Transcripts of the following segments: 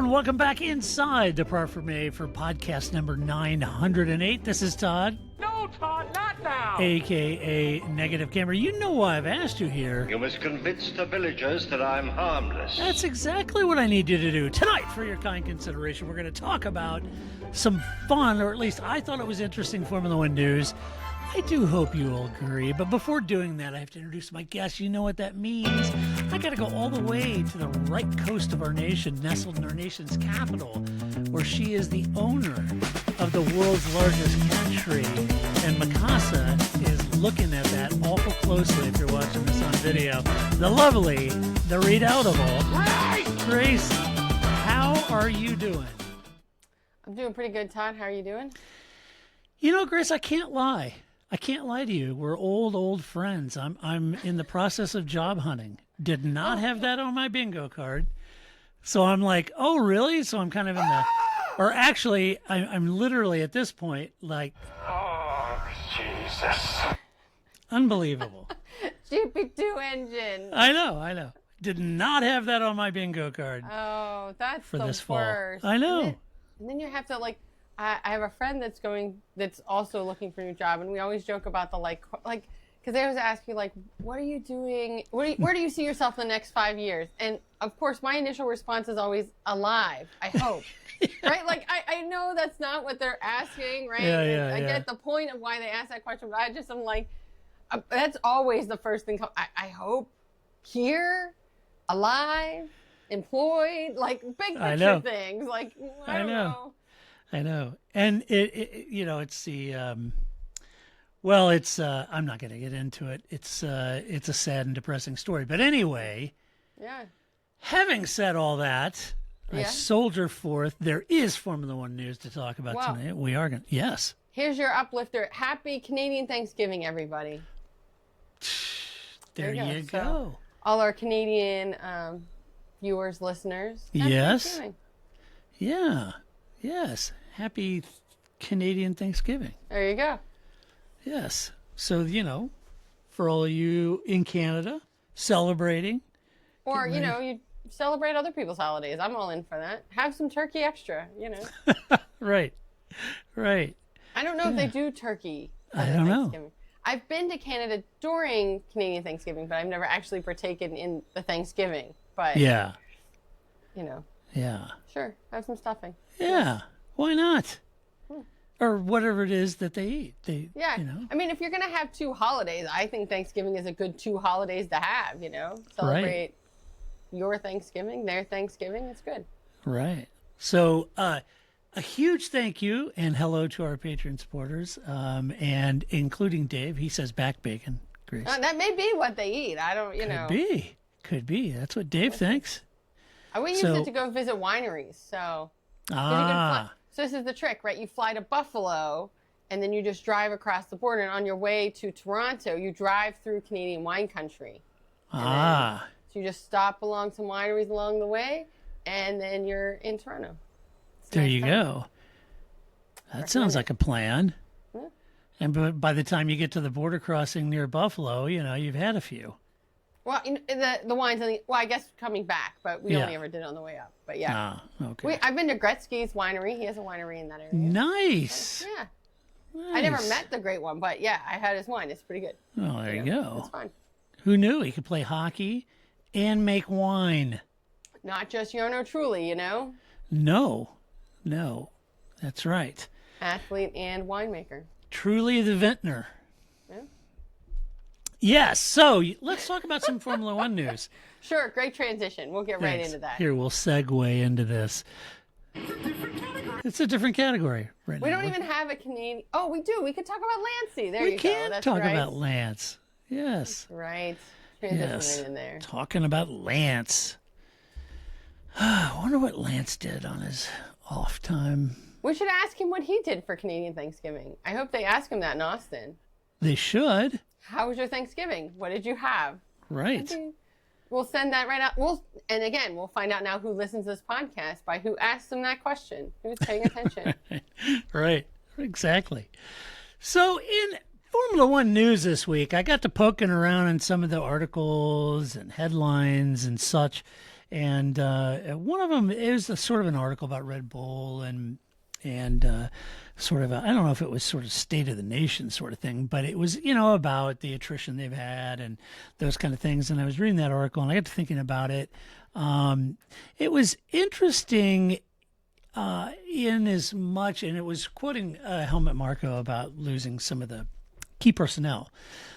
everyone. Welcome back inside Depart From A for podcast number 908. This is Todd. No, Todd, not now. A.K.A. Negative Camera. You know why I've asked you here. You must convince the villagers that I'm harmless. That's exactly what I need you to do. Tonight, for your kind consideration, we're going to talk about some fun, or at least I thought it was interesting, Formula One news. I do hope you will agree, but before doing that, I have to introduce my guest. You know what that means. I got to go all the way to the right coast of our nation, nestled in our nation's capital, where she is the owner of the world's largest cat tree. And Mikasa is looking at that awful closely if you're watching this on video. The lovely, the redoubtable Grace. How are you doing? I'm doing pretty good, Todd. How are you doing? You know, Grace, I can't lie. I can't lie to you. We're old friends. I'm in the process of job hunting. Did not have that on my bingo card. So I'm like, oh, really? So I'm kind of in the, or actually, I'm literally at this point like, Oh, Jesus. unbelievable. GP2 engine. I know. Did not have that on my bingo card Oh, that's for the this fall. worst. I know. And then you have to I have a friend that's also looking for a new job, and we always joke about the because they always ask you what are you doing? Where do you see yourself in the next 5 years? And of course, my initial response is always alive. I hope, right? Like I know that's not what they're asking, right? Yeah, I get the point of why they ask that question, but I'm like, that's always the first thing. I hope here, alive, employed, like big picture things. Like I don't know. I know. And it's the, it's, I'm not going to get into it. It's a sad and depressing story. But anyway, yeah. Having said all that, I soldier forth. There is Formula One news to talk about tonight. We are going to, yes. Here's your uplifter. Happy Canadian Thanksgiving, everybody. There you go. So, all our Canadian viewers, listeners. Happy Thanksgiving. Yeah. Yes. Happy Canadian Thanksgiving. There you go. Yes. So, for all of you in Canada celebrating. Or, you celebrate other people's holidays. I'm all in for that. Have some turkey extra, Right. I don't know if they do turkey. I don't know. I've been to Canada during Canadian Thanksgiving, but I've never actually partaken in the Thanksgiving. But, yeah. Yeah. Sure. Have some stuffing. Yeah. Why not? Or whatever it is that they eat. I mean, if you're going to have two holidays, I think Thanksgiving is a good two holidays to have, Celebrate your Thanksgiving, their Thanksgiving. It's good. Right. So a huge thank you and hello to our Patreon supporters, and including Dave. He says back bacon. Grace. That may be what they eat. I don't, Could be. That's what Dave thinks. We used it to go visit wineries, so. So this is the trick, right? You fly to Buffalo, and then you just drive across the border, and on your way to Toronto, you drive through Canadian wine country. So you just stop along some wineries along the way, and then you're in Toronto. There you go. That sounds like a plan. Yeah. And by the time you get to the border crossing near Buffalo, you've had a few. Well, the wines, I guess coming back, but we only ever did it on the way up. But yeah. Okay. I've been to Gretzky's winery. He has a winery in that area. Nice. Yeah. Nice. I never met the great one, but yeah, I had his wine. It's pretty good. Oh, there you go. It's fun. Who knew he could play hockey and make wine? Not just Truly, No. That's right. Athlete and winemaker. Truly the vintner. Yeah. Yes, so let's talk about some Formula One news. Sure, great transition. We'll get right into that. Here, we'll segue into this. It's a different category right now. We don't even have a Canadian. Oh, we do. We could talk about Lancey. There you go. We can That's talk right. about Lance. Yes. That's right. Transition right in there. Talking about Lance. I wonder what Lance did on his off time. We should ask him what he did for Canadian Thanksgiving. I hope they ask him that in Austin. They should. How was your Thanksgiving? What did you have? Right. We'll send that right out. And again, we'll find out now who listens to this podcast by who asked them that question. Who's paying attention? Right. Exactly. So in Formula One news this week, I got to poking around in some of the articles and headlines and such. And one of them is a sort of an article about Red Bull and sort of I don't know if it was sort of state of the nation sort of thing, but it was, about the attrition they've had and those kind of things. And I was reading that article and I got to thinking about it. It was interesting in as much, and it was quoting Helmut Marko about losing some of the key personnel.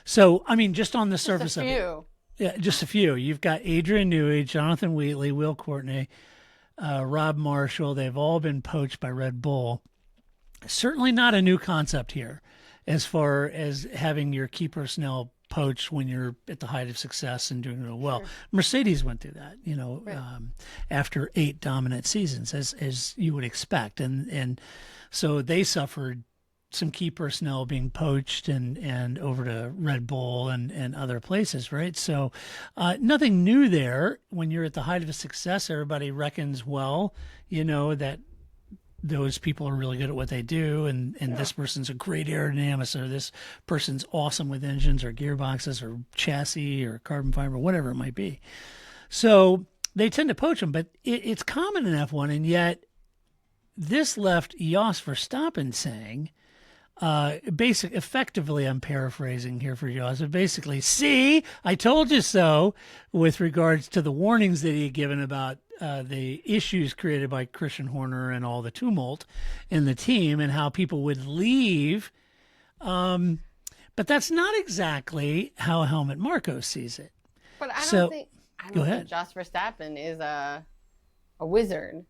So, I mean, just on the surface of it. Yeah, just a few. You've got Adrian Newey, Jonathan Wheatley, Will Courtney, Rob Marshall. They've all been poached by Red Bull. Certainly not a new concept here as far as having your key personnel poached when you're at the height of success and doing real well. Sure. Mercedes went through that, right. After 8 dominant seasons, as you would expect. And so they suffered some key personnel being poached and over to Red Bull and other places, right? So nothing new there. When you're at the height of a success, everybody reckons, well, that those people are really good at what they do, and this person's a great aerodynamist, or this person's awesome with engines or gearboxes or chassis or carbon fiber, whatever it might be. So they tend to poach them, but it's common in F1, and yet this left Jos Verstappen saying, effectively, I'm paraphrasing here for Jos, but basically, see, I told you so, with regards to the warnings that he had given about the issues created by Christian Horner and all the tumult in the team and how people would leave. But that's not exactly how Helmut Marko sees it. But I don't think Jos Verstappen is a wizard.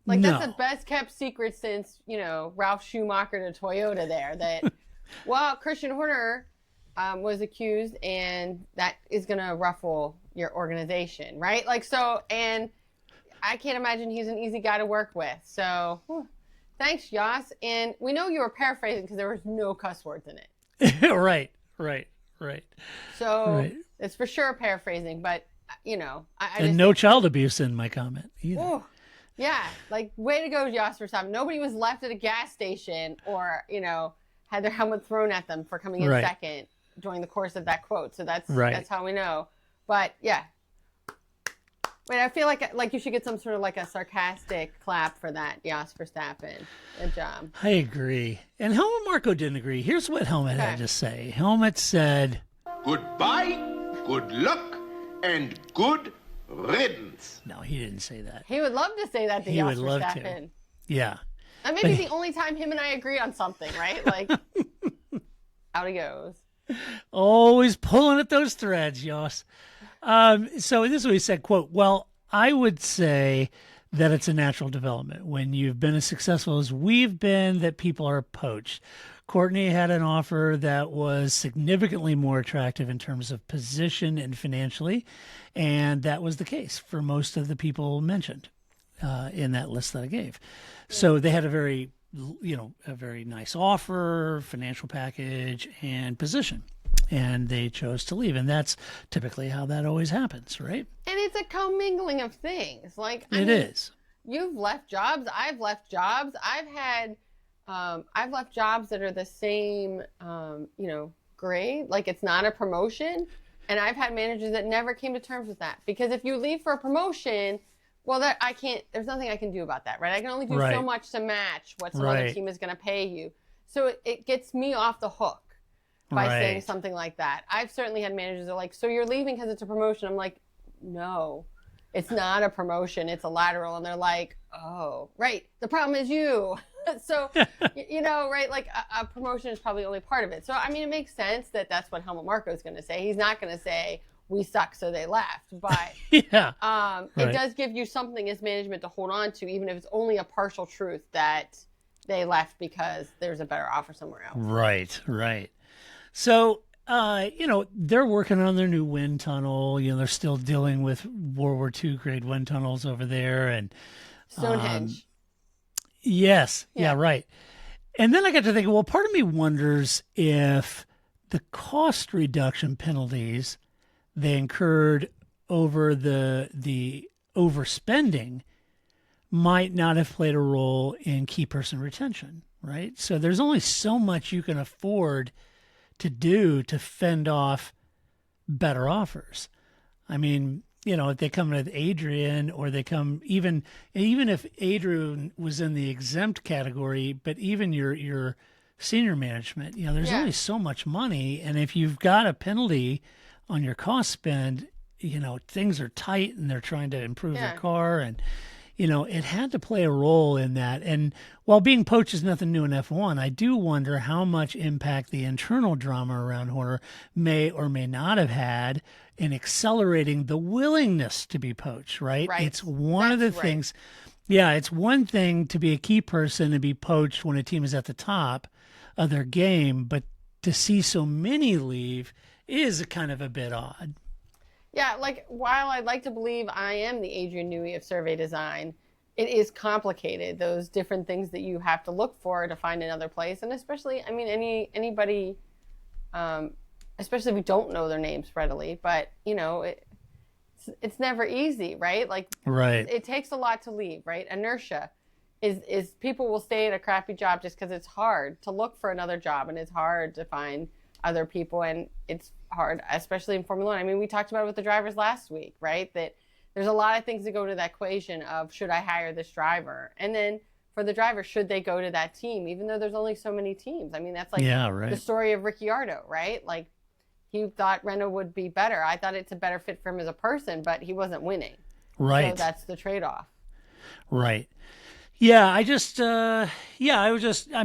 Like, that's the best kept secret since, Ralph Schumacher to Toyota there. That, well, Christian Horner was accused, and that is going to ruffle your organization, right? Like, so, and I can't imagine he's an easy guy to work with. So, thanks, Jos. And we know you were paraphrasing because there was no cuss words in it. Right. So, it's for sure paraphrasing, but, and no child abuse in my comment either. Ooh. Yeah, like, way to go, Jos Verstappen. Nobody was left at a gas station or, had their helmet thrown at them for coming in second during the course of that quote. So that's how we know. But, yeah. Wait, I feel like you should get some sort of like a sarcastic clap for that, Jos Verstappen. Good job. I agree. And Helmut Marko didn't agree. Here's what Helmut had to say. Helmut said, "Goodbye, good luck, and good riddance." No, he didn't say that. He would love to say that to Jos Verstappen. He would love to. Yeah. That may be the only time him and I agree on something, right? Like, out he goes. Always pulling at those threads, Jos. So this is what he said, quote, "Well, I would say that it's a natural development when you've been as successful as we've been that people are poached. Courtney had an offer that was significantly more attractive in terms of position and financially, and that was the case for most of the people mentioned in that list that I gave. So they had a very nice offer, financial package, and position, and they chose to leave. And that's typically how that always happens, right? And it's a commingling of things. Like, it is. You've left jobs. I've left jobs. I've left jobs that are the same, grade. Like, it's not a promotion. And I've had managers that never came to terms with that. Because if you leave for a promotion, well, there's nothing I can do about that, right? I can only do so much to match what some other team is going to pay you. So it gets me off the hook by saying something like that. I've certainly had managers that are like, so you're leaving because it's a promotion. I'm like, no, it's not a promotion. It's a lateral. And they're like, oh, right. The problem is you. So, right, like a promotion is probably only part of it. So, I mean, it makes sense that that's what Helmut Marko is going to say. He's not going to say, we suck, so they left. But it does give you something as management to hold on to, even if it's only a partial truth that they left because there's a better offer somewhere else. Right. So, they're working on their new wind tunnel. They're still dealing with World War II grade wind tunnels over there. And Stonehenge. Yes. Yeah, right. And then I got to think, well, part of me wonders if the cost reduction penalties they incurred over the overspending might not have played a role in key person retention, right? So there's only so much you can afford to do to fend off better offers. I mean, if they come with Adrian, or they come even if Adrian was in the exempt category, but even your senior management, there's only so much money, and if you've got a penalty on your cost spend, things are tight and they're trying to improve their car, and it had to play a role in that. And while being poached is nothing new in F1, I do wonder how much impact the internal drama around Horner may or may not have had in accelerating the willingness to be poached, right? It's one of the things. Yeah, it's one thing to be a key person and be poached when a team is at the top of their game, but to see so many leave is kind of a bit odd. Yeah, like, while I'd like to believe I am the Adrian Newey of survey design, it is complicated, those different things that you have to look for to find another place. And especially, I mean, anybody, especially if we don't know their names readily, but, it's never easy, right? Like, it takes a lot to leave, right? Inertia is people will stay at a crappy job just because it's hard to look for another job, and it's hard to find other people, and it's hard, especially in Formula One. I mean, we talked about it with the drivers last week, right? That there's a lot of things that go to that equation of, should I hire this driver? And then for the driver, should they go to that team, even though there's only so many teams? I mean, that's like the story of Ricciardo, right? Like, he thought Renault would be better. I thought it's a better fit for him as a person, but he wasn't winning. Right. So that's the trade-off. Right. Yeah, I'm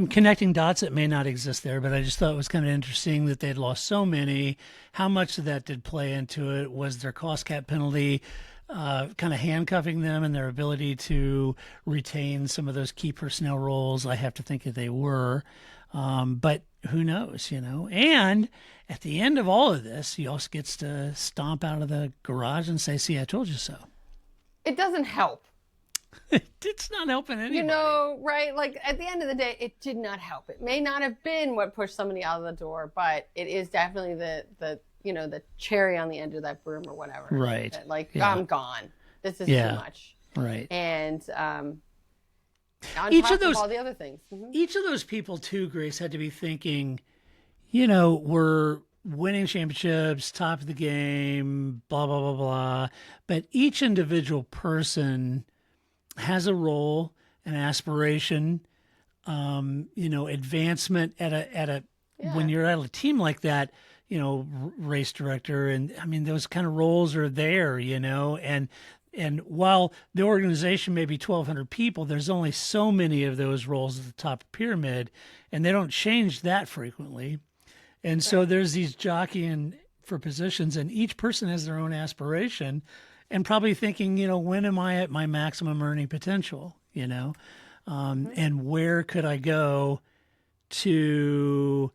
connecting dots that may not exist there, but I just thought it was kind of interesting that they'd lost so many. How much of that did play into it? Was their cost cap penalty kind of handcuffing them and their ability to retain some of those key personnel roles? I have to think that they were, but who knows, And at the end of all of this, he also gets to stomp out of the garage and say, "See, I told you so." It doesn't help. It's not helping anybody. Right? Like, at the end of the day, it did not help. It may not have been what pushed somebody out of the door, but it is definitely the cherry on the end of that broom or whatever. Right. That, I'm gone. This is too much. Right. And on each top of those, all the other things. Mm-hmm. Each of those people, too, Grace, had to be thinking, we're winning championships, top of the game, blah, blah, blah, blah. But each individual person has a role, an aspiration, advancement when you're at a team like that, race director. And I mean, those kind of roles are there, and while the organization may be 1,200 people, there's only so many of those roles at the top of the pyramid, and they don't change that frequently. And so there's these jockeying for positions, and each person has their own aspiration. And probably thinking, when am I at my maximum earning potential, and where could I go to,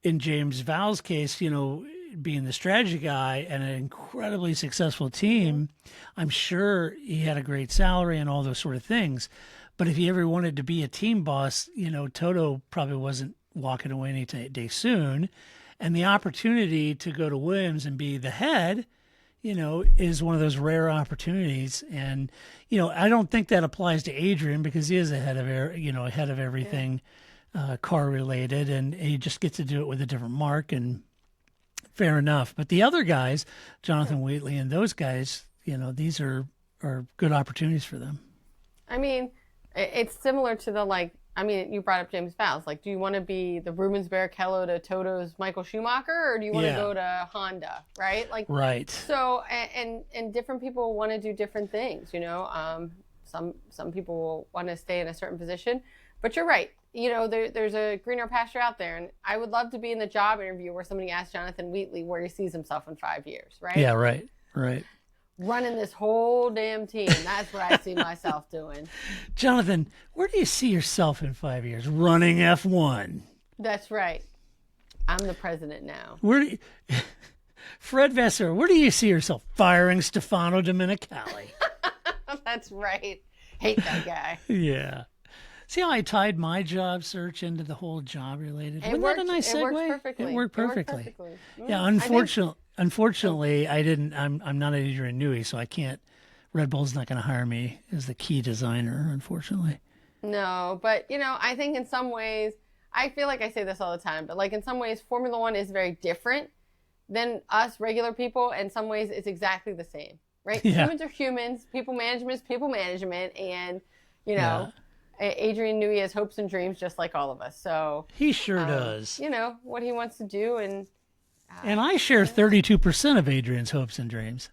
in James Vowell's case, being the strategy guy and an incredibly successful team, I'm sure he had a great salary and all those sort of things. But if he ever wanted to be a team boss, Toto probably wasn't walking away any day soon. And the opportunity to go to Williams and be the head, is one of those rare opportunities. And, I don't think that applies to Adrian because he is ahead of everything car related, and he just gets to do it with a different mark, and fair enough. But the other guys, Jonathan Wheatley and those guys, these are good opportunities for them. I mean, it's similar to you brought up James Vowell. Like, do you want to be the Rubens Barrichello to Toto's Michael Schumacher, or do you want to go to Honda, right? Right. So, and different people want to do different things, Some people will want to stay in a certain position, but you're right. There's a greener pasture out there, and I would love to be in the job interview where somebody asks Jonathan Wheatley where he sees himself in 5 years, right? Yeah, right. Running this whole damn team. That's what I see myself doing. Jonathan, where do you see yourself in 5 years? Running F1. That's right. I'm the president now. Fred Vasseur, where do you see yourself? Firing Stefano Domenicali. That's right. Hate that guy. Yeah. See how I tied my job search into the whole job related? Wasn't that a nice segue? It worked perfectly. Yeah, unfortunately, I didn't. I'm not an Adrian Newey, so I can't. Red Bull's not going to hire me as the key designer, unfortunately. No, but I think in some ways, I feel like I say this all the time, but in some ways, Formula One is very different than us regular people. In some ways, it's exactly the same, right? Yeah. Humans are humans. People management is people management. And, you know, Adrian Newey has hopes and dreams just like all of us. So He sure does. you know, what he wants to do. And I share 32% of Adrian's hopes and dreams.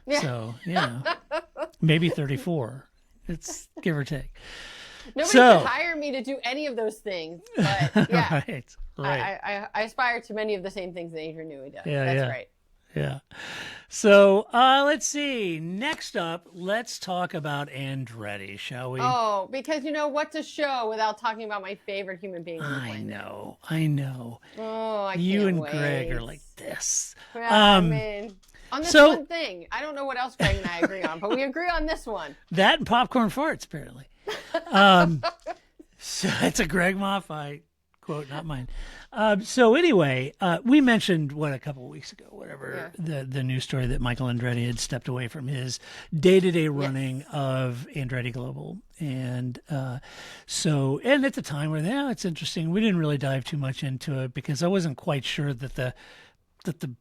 Yeah. So, maybe 34. It's give or take. nobody So- could hire me to do any of those things. But yeah, Right. I aspire to many of the same things that Adrian Newey does. Yeah, That's yeah. right. Yeah. So let's see. Next up, let's talk about Andretti, shall we? Oh, because you know what's a show without talking about my favorite human being on the I planet? know. I know. Oh, I You can't and wait. Greg are like this. Yeah, I Um, mean, on this so- one thing, I don't know what else Greg and I agree on, but we agree on this one. That and popcorn farts, apparently. So it's a Greg Maffei quote, not mine. So anyway, we mentioned a couple of weeks ago, whatever, the news story that Michael Andretti had stepped away from his day-to-day running of Andretti Global. And so at the time we're it's interesting. We didn't really dive too much into it because I wasn't quite sure that the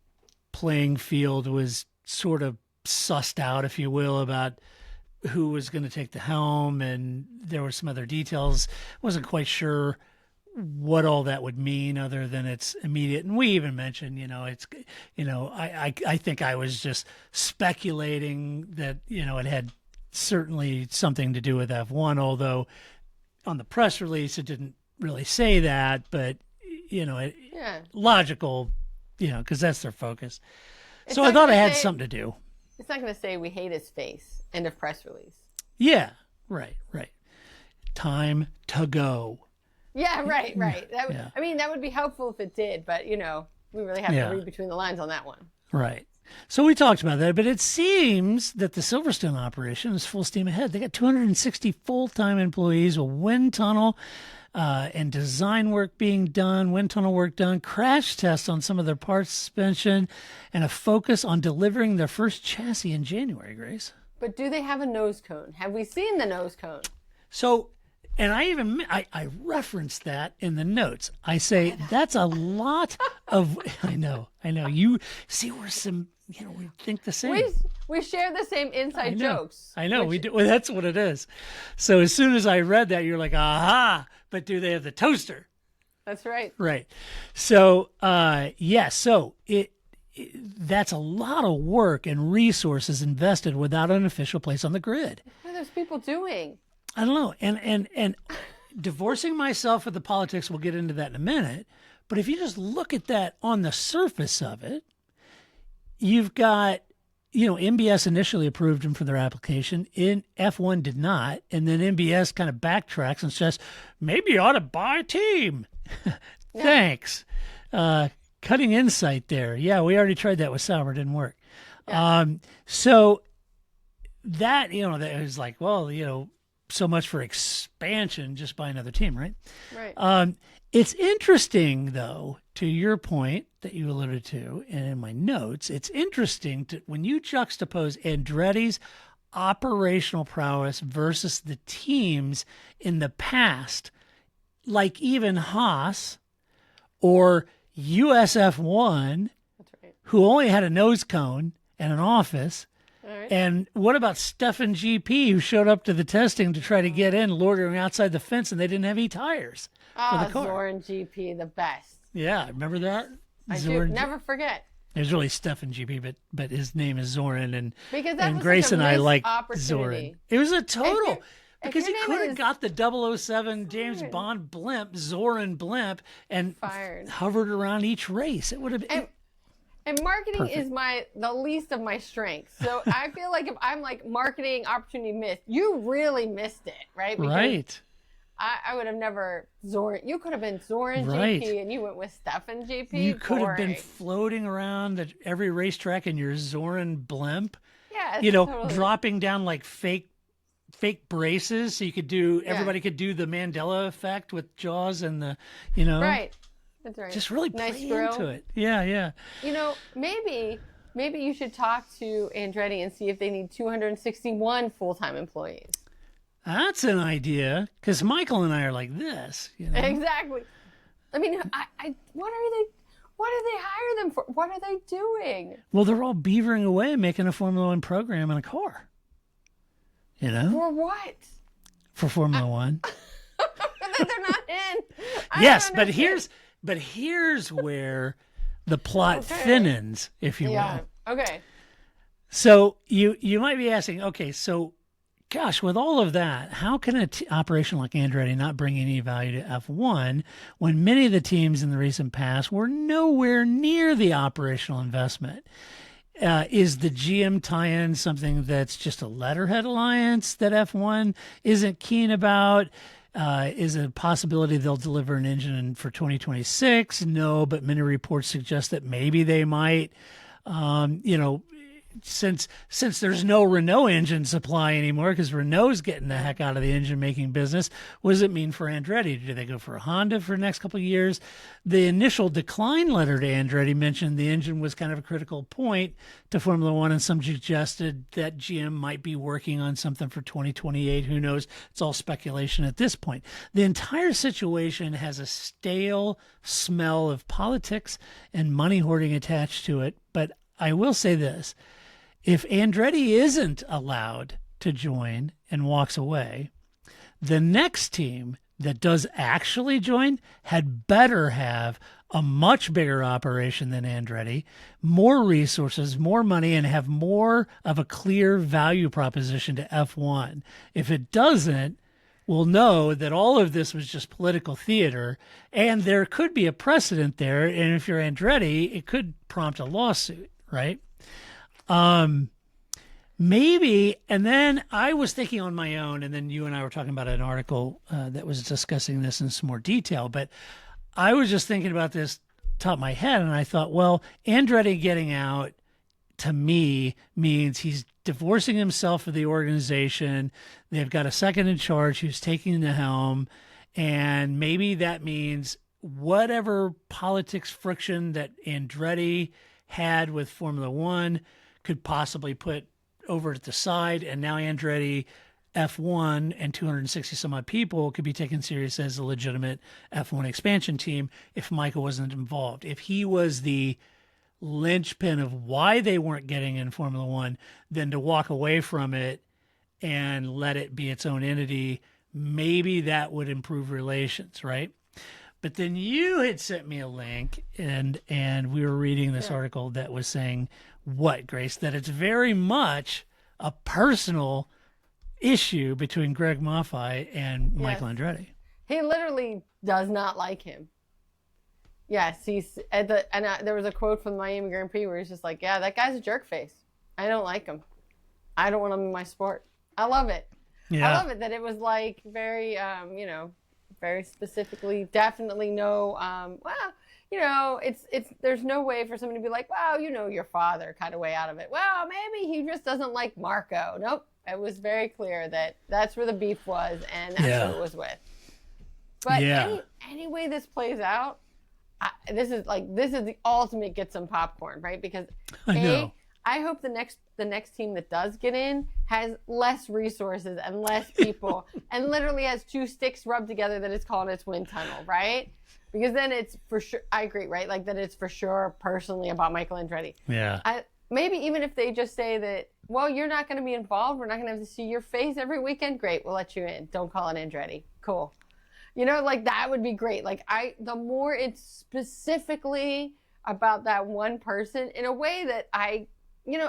playing field was sort of sussed out, if you will, about who was going to take the helm, and there were some other details. Wasn't quite sure what all that would mean other than it's immediate. And we even mentioned, I think I was just speculating that, it had certainly something to do with F1, although on the press release, it didn't really say that, but, logical, because that's their focus. It's So I not thought I gonna had say- something to do. It's not going to say we hate his face. End of press release. Yeah, right. Time to go. Yeah, right. That would, Yeah. I mean, that would be helpful if it did, but, we really have Yeah. to read between the lines on that one. Right. So we talked about that, but it seems that the Silverstone operation is full steam ahead. They got 260 full-time employees, a wind tunnel and design work being done, wind tunnel work done, crash tests on some of their parts, suspension, and a focus on delivering their first chassis in January, Grace. But do they have a nose cone? Have we seen the nose cone? So, and I referenced that in the notes. I say that's a lot of. I know. You see, we're some. We think the same. We share the same inside jokes. I know which- we do. Well, that's what it is. So as soon as I read that, you're like, aha! But do they have the toaster? That's right. Right. So, So that's a lot of work and resources invested without an official place on the grid. What are those people doing? I don't know. And divorcing myself with the politics, we'll get into that in a minute. But if you just look at that on the surface of it, you've got, MBS initially approved them for their application. F1 did not. And then MBS kind of backtracks and says, maybe you ought to buy a team. Thanks. Cutting insight there. Yeah, we already tried that with Sauber. Didn't work. Yeah. So that, that was like, well, so much for expansion, just buy another team, right? Right. It's interesting, though, to your point that you alluded to, and in my notes, it's interesting when you juxtapose Andretti's operational prowess versus the teams in the past, like even Haas or USF1, That's right. who only had a nose cone and an office. All right. And what about Stefan GP, who showed up to the testing to try to get in, loitering outside the fence, and they didn't have E-tires for the car? Zoran GP, the best. Yeah, remember that? I do Zoran. never forget. It was really Stefan GP, but his name is Zoran, and Because that was Grace such a and I missed like opportunity. Zoran. It was a total If because he your name could have is got the 007 James Bond blimp, Zoran blimp, and Fired. hovered around each race. It would have been. And marketing Perfect. is the least of my strengths. So I feel like if I'm like marketing opportunity missed, you really missed it, right? Because Right. I would have never Zoran. You could have been Zoran Right. GP and you went with Stefan GP. You could have been Boring. floating around at every racetrack in your Zoran blimp, Yeah, dropping down like fake braces so you could do everybody could do the Mandela effect with Jaws and the Right. That's right. just really nice play grill. into it. Yeah. Maybe you should talk to Andretti and see if they need 261 full-time employees. That's an idea, because Michael and I are like this. Exactly. I mean, what What did they hire them for? What are they doing? Well, they're all beavering away making a Formula One program in a car. You know? For what? For Formula One. That they're not in. Yes, but here's where the plot thinnens, if you will. Okay. So you might be asking, okay, so gosh, with all of that, how can an operation like Andretti not bring any value to F1 when many of the teams in the recent past were nowhere near the operational investment? Is the GM tie-in something that's just a letterhead alliance that F1 isn't keen about? Is it a possibility they'll deliver an engine for 2026? No, but many reports suggest that maybe they might. Since there's no Renault engine supply anymore, because Renault's getting the heck out of the engine making business, what does it mean for Andretti? Do they go for a Honda for the next couple of years? The initial decline letter to Andretti mentioned the engine was kind of a critical point to Formula One, and some suggested that GM might be working on something for 2028. Who knows? It's all speculation at this point. The entire situation has a stale smell of politics and money hoarding attached to it, but I will say this. If Andretti isn't allowed to join and walks away, the next team that does actually join had better have a much bigger operation than Andretti, more resources, more money, and have more of a clear value proposition to F1. If it doesn't, we'll know that all of this was just political theater, and there could be a precedent there. And if you're Andretti, it could prompt a lawsuit, right? Maybe. And then I was thinking on my own, and then you and I were talking about an article that was discussing this in some more detail, but I was just thinking about this top of my head, and I thought, well, Andretti getting out to me means he's divorcing himself from the organization. They've got a second in charge who's taking the helm, and maybe that means whatever politics friction that Andretti had with Formula One could possibly put over to the side, and now Andretti F1 and 260 some odd people could be taken serious as a legitimate F1 expansion team if Michael wasn't involved. If he was the linchpin of why they weren't getting in Formula One, then to walk away from it and let it be its own entity, maybe that would improve relations, right? But then you had sent me a link, and we were reading this article that was saying, what, Grace? That it's very much a personal issue between Greg Maffei and Michael Andretti. He literally does not like him. Yes, he's at the there was a quote from the Miami Grand Prix where he's just like, "Yeah, that guy's a jerk face. I don't like him. I don't want him in my sport." I love it. Yeah. I love it that it was like very, very specifically, definitely no. It's there's no way for somebody to be like, "Wow, your father," kind of way out of it. Well, maybe he just doesn't like Marco. Nope. It was very clear that that's where the beef was, and that's who it was with. But any way this plays out, this is the ultimate get some popcorn, right? Because I hope the next team that does get in has less resources and less people, and literally has two sticks rubbed together that it's called its wind tunnel, right? Because then it's for sure. I agree, right? Like that it's for sure personally about Michael Andretti. Yeah. Maybe even if they just say that, well, you're not going to be involved. We're not going to have to see your face every weekend. Great, we'll let you in. Don't call it Andretti. Cool. Like that would be great. Like the more it's specifically about that one person in a way that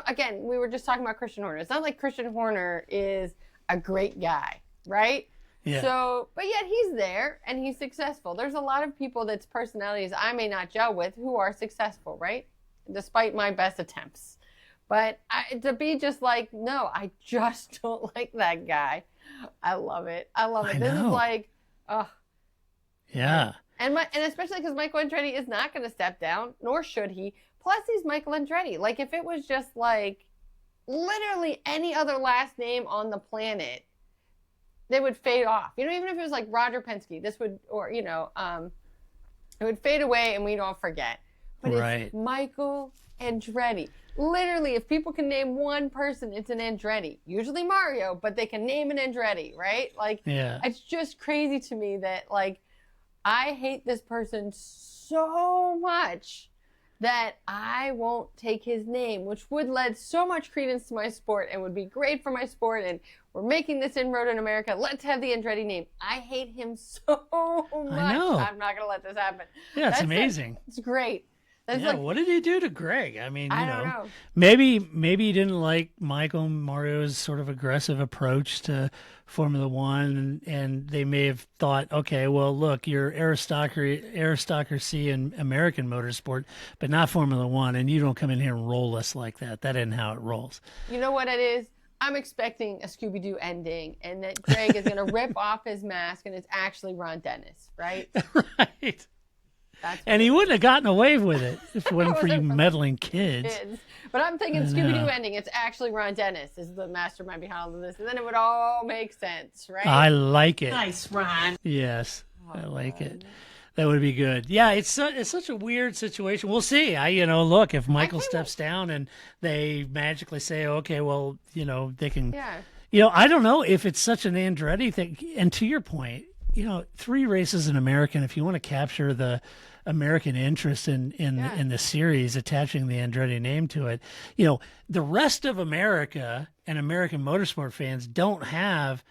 again, we were just talking about Christian Horner. It's not like Christian Horner is a great guy, right? Yeah. So, but yet he's there and he's successful. There's a lot of people that's personalities I may not gel with who are successful, right? Despite my best attempts. But to be just like, no, I just don't like that guy. I love it. This is like, yeah. And especially because Michael Andretti is not going to step down, nor should he. Plus, he's Michael Andretti. Like, if it was just like literally any other last name on the planet, they would fade off. Even if it was like Roger Penske, this would, or it would fade away and we'd all forget. But it's Michael Andretti. Literally, if people can name one person, it's an Andretti. Usually Mario, but they can name an Andretti, right? Like, it's just crazy to me that, like, I hate this person so much, that I won't take his name, which would lend so much credence to my sport and would be great for my sport. And we're making this inroad in America. Let's have the Andretti name. I hate him so much. I know. I'm not going to let this happen. Yeah, it's amazing. It's great. That's yeah, what did he do to Greg? I mean, I don't know. Maybe he didn't like Michael Mario's sort of aggressive approach to Formula One, and they may have thought, okay, well, look, you're aristocracy in American motorsport, but not Formula One, and you don't come in here and roll us like that. That isn't how it rolls. You know what it is? I'm expecting a Scooby-Doo ending, and that Greg is going to rip off his mask, and it's actually Ron Dennis, right? Right. And he wouldn't have gotten away with it if it wasn't for you for meddling kids. But I'm thinking Scooby-Doo ending. It's actually Ron Dennis is the mastermind behind all of this. And then it would all make sense, right? I like it. Nice, Ron. Yes, I like it. That would be good. Yeah, it's such a weird situation. We'll see. Look, if Michael steps down and they magically say, okay, well, they can. Yeah. I don't know if it's such an Andretti thing. And to your point, 3 races in American. If you want to capture the American interest in the series, attaching the Andretti name to it, the rest of America and American motorsport fans don't have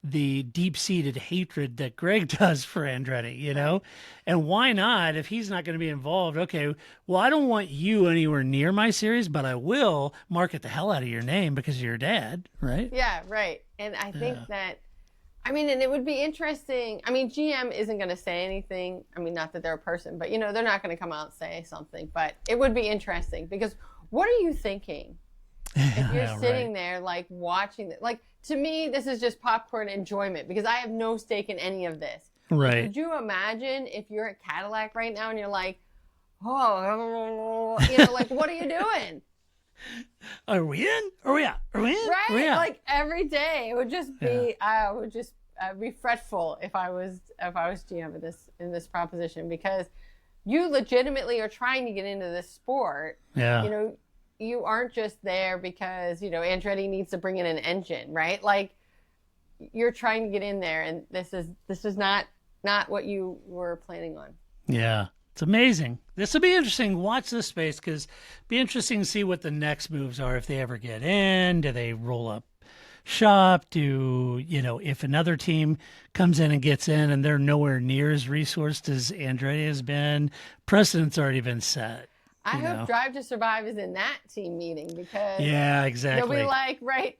the deep-seated hatred that Greg does for Andretti, And why not? If he's not going to be involved, okay, well, I don't want you anywhere near my series, but I will market the hell out of your name because of your dad, right? Yeah, right. And I think that, and it would be interesting. GM isn't going to say anything. Not that they're a person, but, they're not going to come out and say something. But it would be interesting because what are you thinking if you're sitting there, like, watching it? Like, to me, this is just popcorn enjoyment because I have no stake in any of this. Right. Could you imagine if you're at Cadillac right now and you're like, like, what are you doing? Are we in? Are we out? Are we in? Right? Are we out? Like every day, it would just be. I would just be fretful if I was GM in this proposition because you legitimately are trying to get into this sport. Yeah. You aren't just there because Andretti needs to bring in an engine, right? Like you're trying to get in there, and this is not what you were planning on. Yeah. It's amazing. This will be interesting. Watch this space because it'll be interesting to see what the next moves are if they ever get in. Do they roll up shop? If another team comes in and gets in and they're nowhere near as resourced as Andretti has been, precedent's already been set. I hope Drive to Survive is in that team meeting because yeah, exactly. They'll be like, right,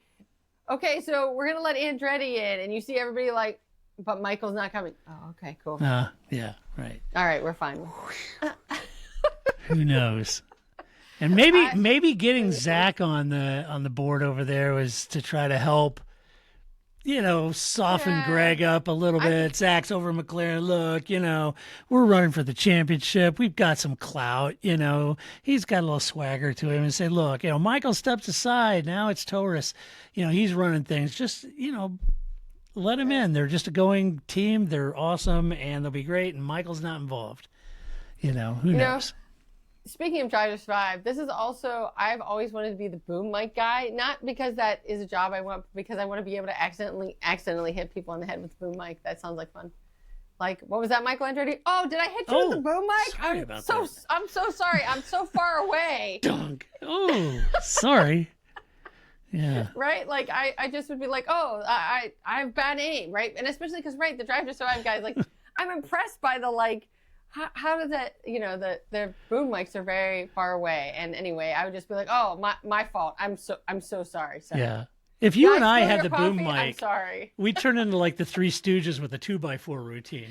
okay, so we're gonna let Andretti in, and you see everybody like, but Michael's not coming. Oh, okay, cool. Yeah, right. All right, we're fine. Who knows? And maybe getting Zach on the board over there was to try to help, soften Greg up a little bit. Zach's over McLaren. Look, we're running for the championship. We've got some clout. He's got a little swagger to him, and say, look, Michael steps aside. Now it's Taurus. He's running things. Just let him in. They're just a going team. They're awesome, and they'll be great. And Michael's not involved. Who knows? Speaking of Drive to Survive, this is also, I've always wanted to be the boom mic guy, not because that is a job I want, but because I want to be able to accidentally hit people on the head with the boom mic. That sounds like fun. Like, what was that, Michael Andretti? Oh, did I hit you with the boom mic? I'm so sorry. I'm so far away. Dunk. Oh, sorry. Yeah. Right? Like, I just would be like, I have bad aim, right? And especially because, the Drive to Survive guys, like, I'm impressed by the, like, how does that, the boom mics are very far away. And anyway, I would just be like, oh, my fault. I'm so sorry. Yeah. If you and I had the boom mic, I'm sorry. We'd turn into like the Three Stooges with a 2x4 routine,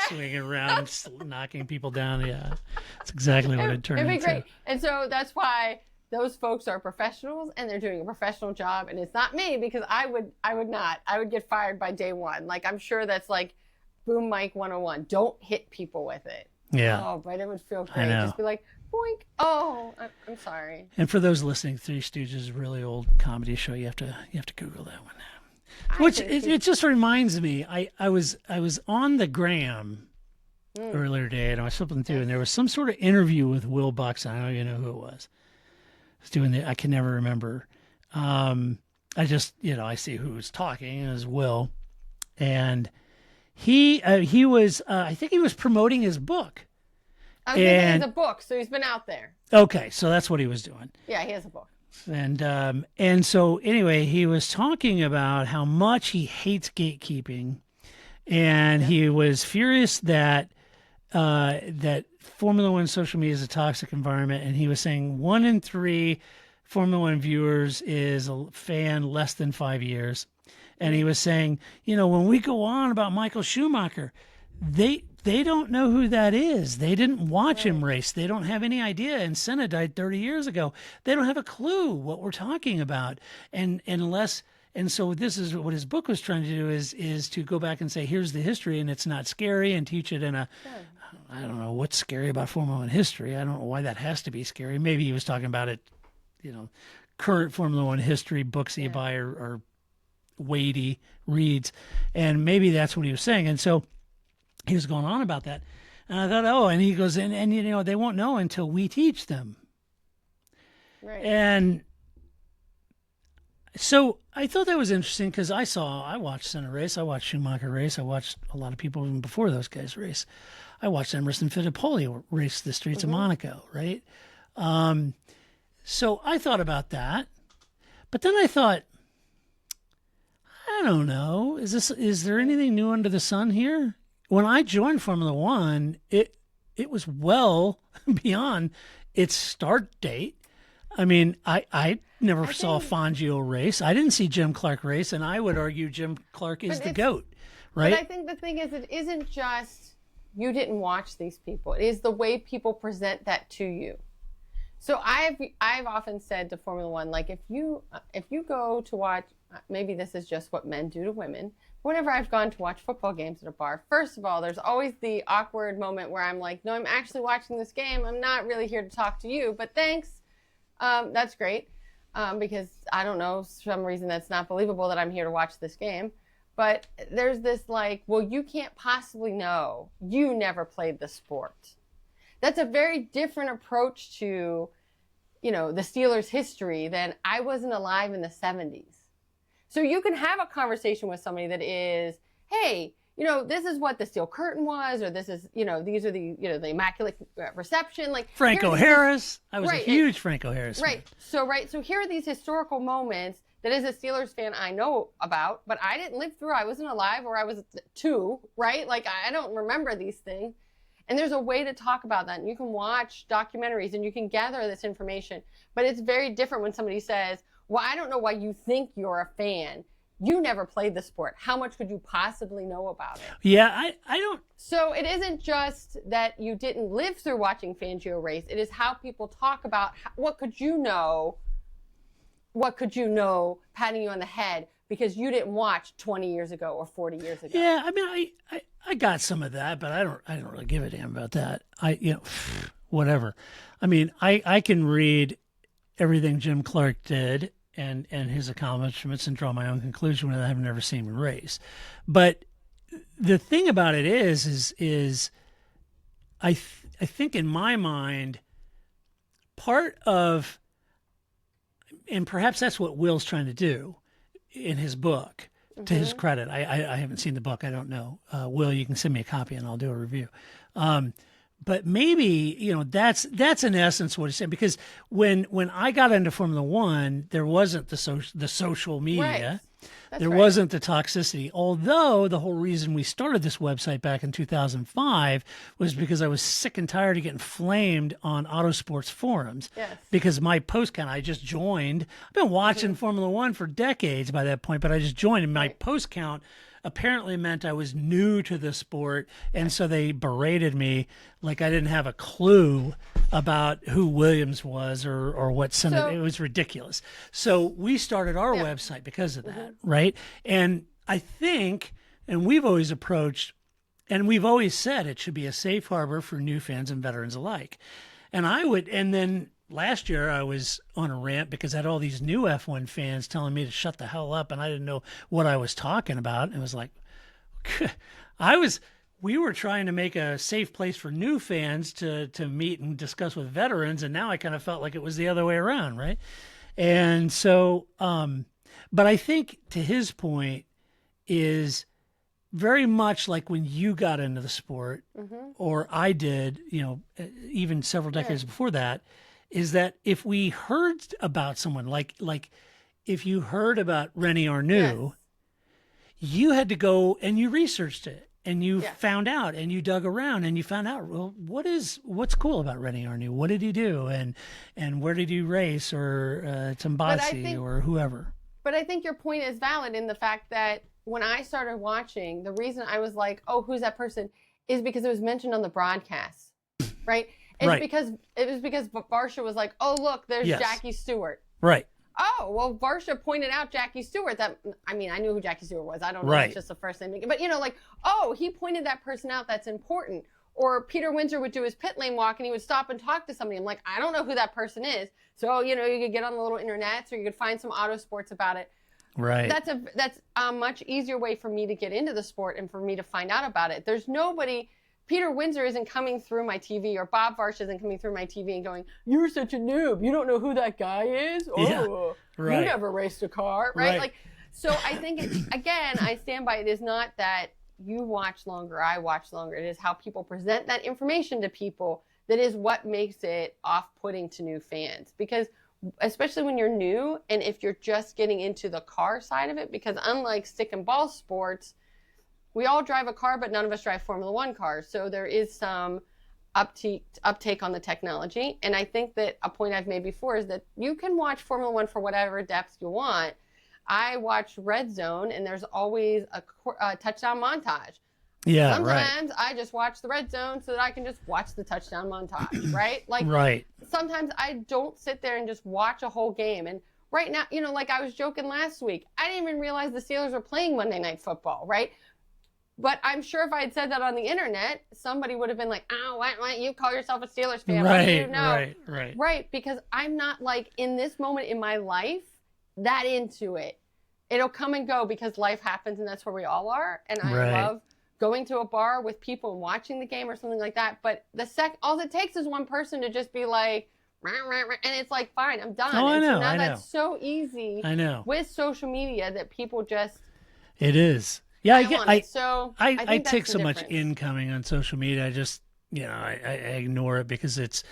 swinging around, knocking people down. Yeah. That's exactly what it'd turn into. It'd be great. And so that's why those folks are professionals and they're doing a professional job. And it's not me because I would not. I would get fired by day one. Like, I'm sure that's like, Boom mic 101. Don't hit people with it. Yeah. Oh, but it would feel great. Just be like, boink. Oh, I'm sorry. And for those listening, Three Stooges is a really old comedy show. You have to Google that one. Which it just reminds me. I was on the gram earlier today, and I was flipping through, and there was some sort of interview with Will Buxton. I don't even know who it was. I was doing I can never remember. I just I see who was talking. It was Will, and. He was I think he was promoting his book, I was thinking he has a book, so he's been out there. Okay, so that's what he was doing. Yeah, he has a book. And so anyway, he was talking about how much he hates gatekeeping, and he was furious that that Formula One social media is a toxic environment, and he was saying 1 in 3 Formula One viewers is a fan less than 5 years, and he was saying, when we go on about Michael Schumacher, they don't know who that is. They didn't watch him race. They don't have any idea. And Senna died 30 years ago. They don't have a clue what we're talking about. And so this is what his book was trying to do is to go back and say, here's the history, and it's not scary, and teach it in a, I don't know what's scary about Formula One history. I don't know why that has to be scary. Maybe he was talking about it, current Formula One history books that you buy are weighty reads. And maybe that's what he was saying. And so he was going on about that. And I thought, and he goes, and they won't know until we teach them. Right. And so I thought that was interesting because I watched Senna race. I watched Schumacher race. I watched a lot of people even before those guys race. I watched Emerson Fittipaldi race the streets of Monaco, right? So I thought about that. But then I thought, I don't know, is there anything new under the sun here? When I joined Formula One, it was well beyond its start date. I mean, I never saw Fangio race. I didn't see Jim Clark race, and I would argue Jim Clark is the GOAT, right? But I think the thing is, it isn't just you didn't watch these people. It is the way people present that to you. So I've often said to Formula One, like if you go to watch, maybe this is just what men do to women. Whenever I've gone to watch football games at a bar, first of all, there's always the awkward moment where I'm like, no, I'm actually watching this game. I'm not really here to talk to you, but thanks. That's great. Because I don't know, for some reason that's not believable that I'm here to watch this game. But there's this like, well, you can't possibly know. You never played the sport. That's a very different approach to, the Steelers' history than I wasn't alive in the 70s. So you can have a conversation with somebody that is, hey, this is what the steel curtain was, or this is, these are the, the Immaculate Reception. Like Franco Harris. I was a huge Franco Harris fan. So here are these historical moments that as a Steelers fan I know about, but I didn't live through. I wasn't alive, or I was 2, right? Like I don't remember these things. And there's a way to talk about that. And you can watch documentaries and you can gather this information. But it's very different when somebody says, well, I don't know why you think you're a fan. You never played the sport. How much could you possibly know about it? Yeah, I don't. So it isn't just that you didn't live through watching Fangio race. It is how people talk about what could you know patting you on the head because you didn't watch 20 years ago or 40 years ago. Yeah, I mean, I got some of that, but I don't really give a damn about that. Whatever. I mean, I can read everything Jim Clark did and his accomplishments and draw my own conclusion when I've never seen him race. But the thing about it is I think in my mind, part of, and perhaps that's what Will's trying to do in his book, to his credit. I haven't seen the book. I don't know. Will, you can send me a copy and I'll do a review. But maybe, that's in essence what he said, because when I got into Formula One, there wasn't the social media. Right. There wasn't the toxicity. Although the whole reason we started this website back in 2005 was because I was sick and tired of getting flamed on Autosports forums. Yes. Because my post count, I just joined. I've been watching Formula One for decades by that point, but I just joined, and my post count apparently meant I was new to the sport, and so they berated me like I didn't have a clue about who Williams was or what Senna. It was ridiculous. So we started our website because of that, right? And I think, and we've always approached, and we've always said it should be a safe harbor for new fans and veterans alike. And then last year I was on a rant because I had all these new F1 fans telling me to shut the hell up, and I didn't know what I was talking about. It was like, we were trying to make a safe place for new fans to meet and discuss with veterans, and now I kind of felt like it was the other way around, right? And so, but I think to his point is very much like when you got into the sport, or I did, even several decades before that, is that if we heard about someone like if you heard about Rennie Arnoux, you had to go and you researched it and you found out and you dug around and you found out, well, what's cool about Rennie Arnoux? What did he do? And where did he race, or Tambasi or whoever? But I think your point is valid in the fact that when I started watching, the reason I was like, oh, who's that person, is because it was mentioned on the broadcast, right? Because Varsha was like, oh, look, there's Jackie Stewart. Right. Oh, well, Varsha pointed out Jackie Stewart. I knew who Jackie Stewart was. I don't know. It's just the first name. But, oh, he pointed that person out. That's important. Or Peter Windsor would do his pit lane walk and he would stop and talk to somebody. I'm like, I don't know who that person is. So, you could get on the little internets, or you could find some auto sports about it. Right. That's a much easier way for me to get into the sport and for me to find out about it. There's nobody... Peter Windsor isn't coming through my TV, or Bob Varsha isn't coming through my TV and going, you're such a noob. You don't know who that guy is? Oh, you never raced a car, right? So I think, again, I stand by it is not that you watch longer, I watch longer. It is how people present that information to people that is what makes it off-putting to new fans. Because especially when you're new, and if you're just getting into the car side of it, because unlike stick and ball sports, we all drive a car, but none of us drive Formula One cars. So there is some uptake on the technology. And I think that a point I've made before is that you can watch Formula One for whatever depth you want. I watch Red Zone, and there's always a touchdown montage. Yeah, sometimes I just watch the Red Zone so that I can just watch the touchdown montage, right? Sometimes I don't sit there and just watch a whole game. And right now, like I was joking last week, I didn't even realize the Steelers were playing Monday Night Football, right? But I'm sure if I had said that on the internet, somebody would have been like, oh, why you call yourself a Steelers fan? Right, because I'm not in this moment in my life that into it. It'll come and go because life happens, and that's where we all are. And I love going to a bar with people and watching the game or something like that. But all it takes is one person to just be like, rah, rah, rah, and it's like, fine, I'm done. Oh, I know. That's so easy with social media that people just... It is. Yeah, I take so much incoming on social media. I just, I ignore it because it's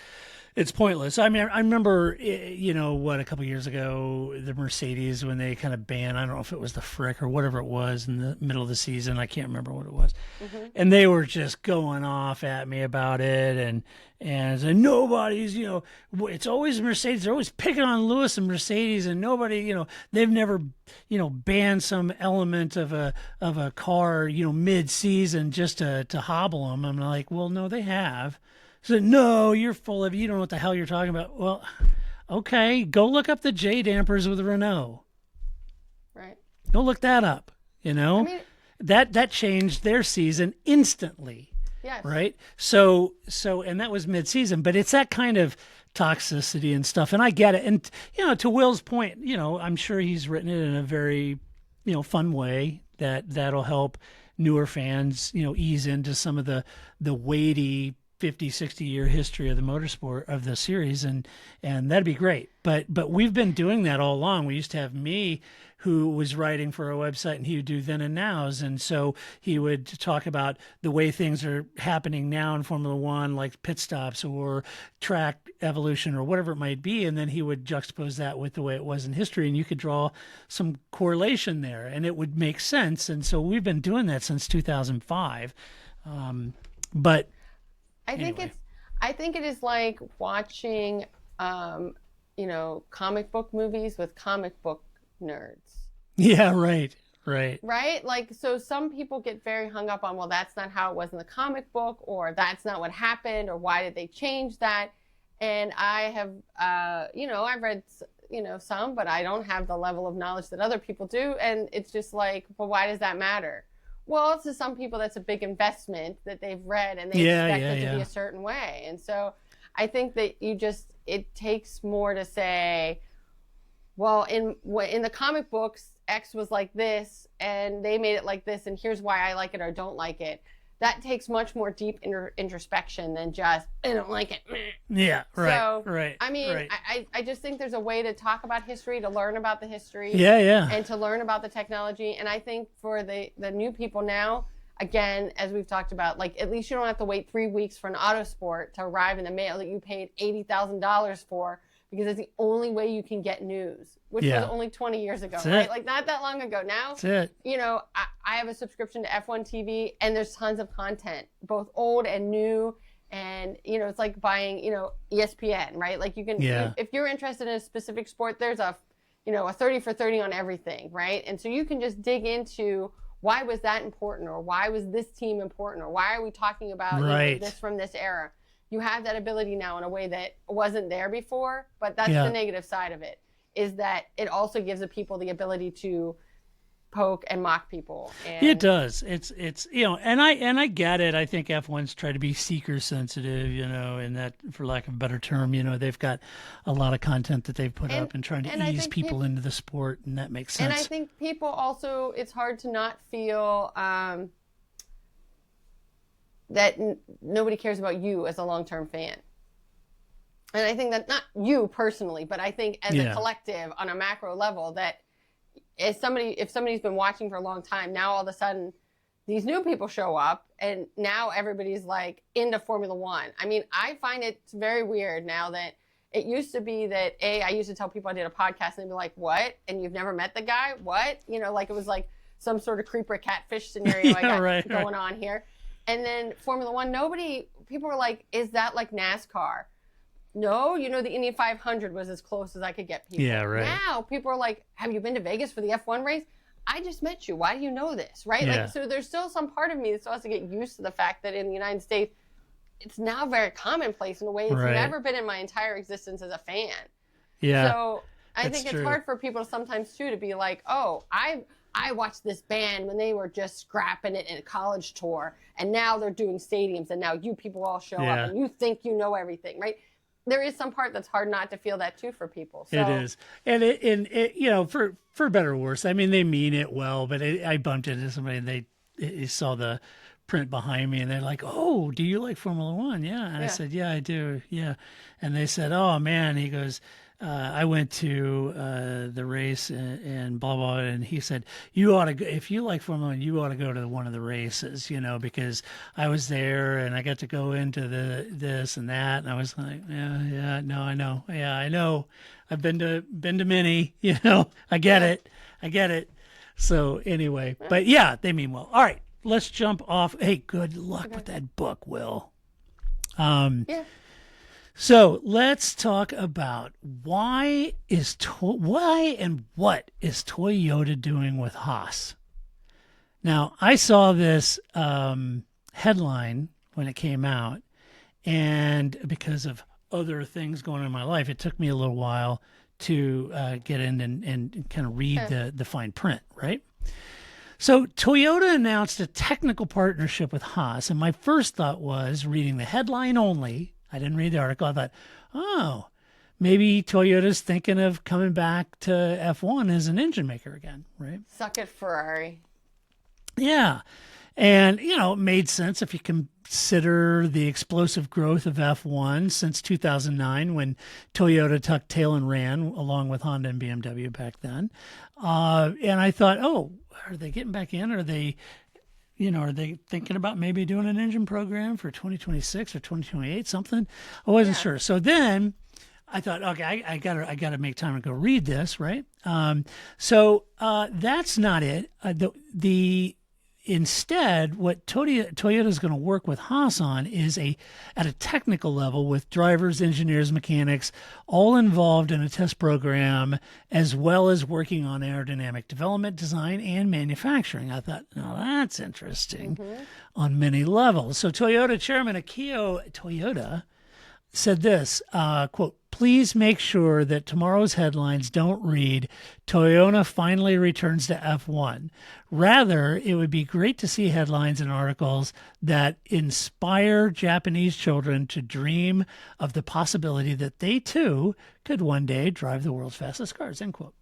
pointless. I mean, I remember, a couple of years ago, the Mercedes, when they kind of banned, I don't know if it was the Frick or whatever it was in the middle of the season. I can't remember what it was. Mm-hmm. And they were just going off at me about it. And nobody's, it's always Mercedes. They're always picking on Lewis and Mercedes, and nobody, they've never, banned some element of a car, mid-season just to hobble them. I'm like, well, no, they have. So, no, you're full of, you don't know what the hell you're talking about. Well, okay, go look up the J dampers with Renault. Right. Go look that up. That changed their season instantly. Yes. Right. So, and that was mid-season, but it's that kind of toxicity and stuff, and I get it. And to Will's point, I'm sure he's written it in a very, fun way that'll help newer fans, ease into some of the weighty 50, 60-year history of the motorsport of the series, and that'd be great. But we've been doing that all along. We used to have me, who was writing for our website, and he would do then and nows, and so he would talk about the way things are happening now in Formula One, like pit stops or track evolution or whatever it might be, and then he would juxtapose that with the way it was in history, and you could draw some correlation there, and it would make sense. And so we've been doing that since 2005. But I think it is like watching, comic book movies with comic book nerds. Yeah, right. Right? So some people get very hung up on, well, that's not how it was in the comic book, or that's not what happened, or why did they change that? And I have, I've read, some, but I don't have the level of knowledge that other people do. And it's just like, well, why does that matter? Well, to some people, that's a big investment that they've read, and they expect it to be a certain way. And so I think that it takes more to say, well, in the comic books, X was like this, and they made it like this, and here's why I like it or don't like it. that takes much more deep introspection than just, I don't like it. Yeah, right, So, right. I mean, right. I just think there's a way to talk about history, to learn about the history. Yeah. And to learn about the technology. And I think for the new people now, again, as we've talked about, like, at least you don't have to wait 3 weeks for an Autosport to arrive in the mail that you paid $80,000 for, because it's the only way you can get news, which was only 20 years ago, That's right? it. Like, not that long ago. Now, That's it. you know, I have a subscription to F1 TV, and there's tons of content, both old and new. And, you know, it's like buying, you know, ESPN, right? Like, you can, if you're interested in a specific sport, there's a 30 for 30 on everything, right? And so you can just dig into, why was that important? Or why was this team important? Or why are we talking about this from this era? You have that ability now in a way that wasn't there before, but that's the negative side of it, is that it also gives the people the ability to poke and mock people. And it does. It's you know, and I get it. I think F1's try to be seeker sensitive, you know, and that, for lack of a better term, you know, they've got a lot of content that they've put up and trying to ease people into the sport, and that makes sense. And I think people also, it's hard to not feel that nobody cares about you as a long-term fan. And I think that, not you personally, but I think as a collective on a macro level, that if somebody's been watching for a long time, now all of a sudden these new people show up and now everybody's like into Formula One. I mean, I find it's very weird now that it used to be that I used to tell people I did a podcast and they'd be like, what? And you've never met the guy? What? You know, like it was like some sort of creeper catfish scenario I got going on here. And then Formula One, people were like, is that like NASCAR? No, you know, the Indy 500 was as close as I could get people. Yeah, right. Now people are like, have you been to Vegas for the F1 race? I just met you. Why do you know this? Right? Yeah. Like, so there's still some part of me that still has to get used to the fact that in the United States, it's now very commonplace in a way it's never been in my entire existence as a fan. Yeah. So I think it's hard for people sometimes too to be like, oh, I watched this band when they were just scrapping it in a college tour, and now they're doing stadiums, and now you people all show up, and you think you know everything, right? There is some part that's hard not to feel that too for people. So. It is, and it you know, for better or worse. I mean, they mean it well, but I bumped into somebody and they saw the print behind me and they're like, "Oh, do you like Formula One?" Yeah, and I said, "Yeah, I do." Yeah, and they said, "Oh man," he goes, I went to the race and blah blah, and he said, "You ought to go, if you like Formula One, you ought to go to one of the races, you know, because I was there and I got to go into this and that." And I was like, "Yeah, no, I know, yeah, I know, I've been to many, you know, I get it." So anyway, but yeah, they mean well. All right, let's jump off. Hey, good luck with that book, Will. So let's talk about why and what is Toyota doing with Haas? Now, I saw this headline when it came out, and because of other things going on in my life, it took me a little while to get in and kind of read the fine print, right? So Toyota announced a technical partnership with Haas, and my first thought was, reading the headline only, I didn't read the article, I thought, oh, maybe Toyota's thinking of coming back to F1 as an engine maker again, right? Suck it, Ferrari. Yeah. And, you know, it made sense if you consider the explosive growth of F1 since 2009, when Toyota tucked tail and ran along with Honda and BMW back then. And I thought, oh, are they getting back in? Are they thinking about maybe doing an engine program for 2026 or 2028, something? I wasn't sure. So then I thought, okay, I gotta make time to go read this, right? So that's not it. Instead, what Toyota is going to work with Haas on is at a technical level with drivers, engineers, mechanics, all involved in a test program, as well as working on aerodynamic development, design, and manufacturing. I thought, now that's interesting on many levels. So Toyota chairman Akio Toyoda said this, quote, "Please make sure that tomorrow's headlines don't read, 'Toyota finally returns to F1. Rather, it would be great to see headlines and articles that inspire Japanese children to dream of the possibility that they too could one day drive the world's fastest cars," end quote.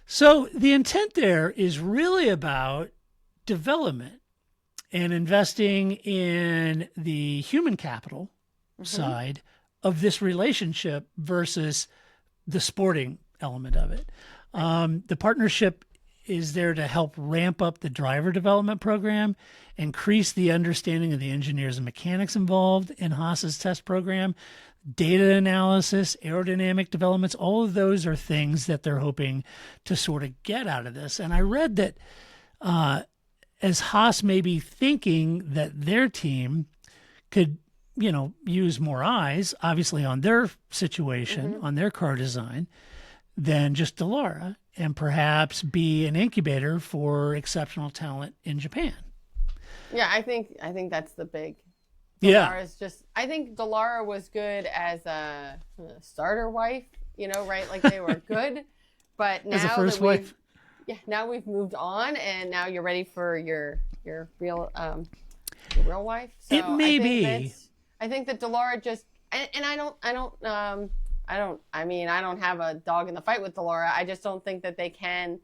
So the intent there is really about development. and investing in the human capital side of this relationship versus the sporting element of it. The partnership is there to help ramp up the driver development program, increase the understanding of the engineers and mechanics involved in Haas's test program, data analysis, aerodynamic developments. All of those are things that they're hoping to sort of get out of this. And I read that as Haas may be thinking that their team could, use more eyes, obviously, on their situation, on their car design, than just Dallara, and perhaps be an incubator for exceptional talent in Japan. Yeah, I think that's the big. Yeah. I think Dallara was good as a starter wife, right? Like they were good, but now as a first wife. Now we've moved on, and now you're ready for your real wife. So it may be. I think that Dallara just, and I don't have a dog in the fight with Dallara. I just don't think that they can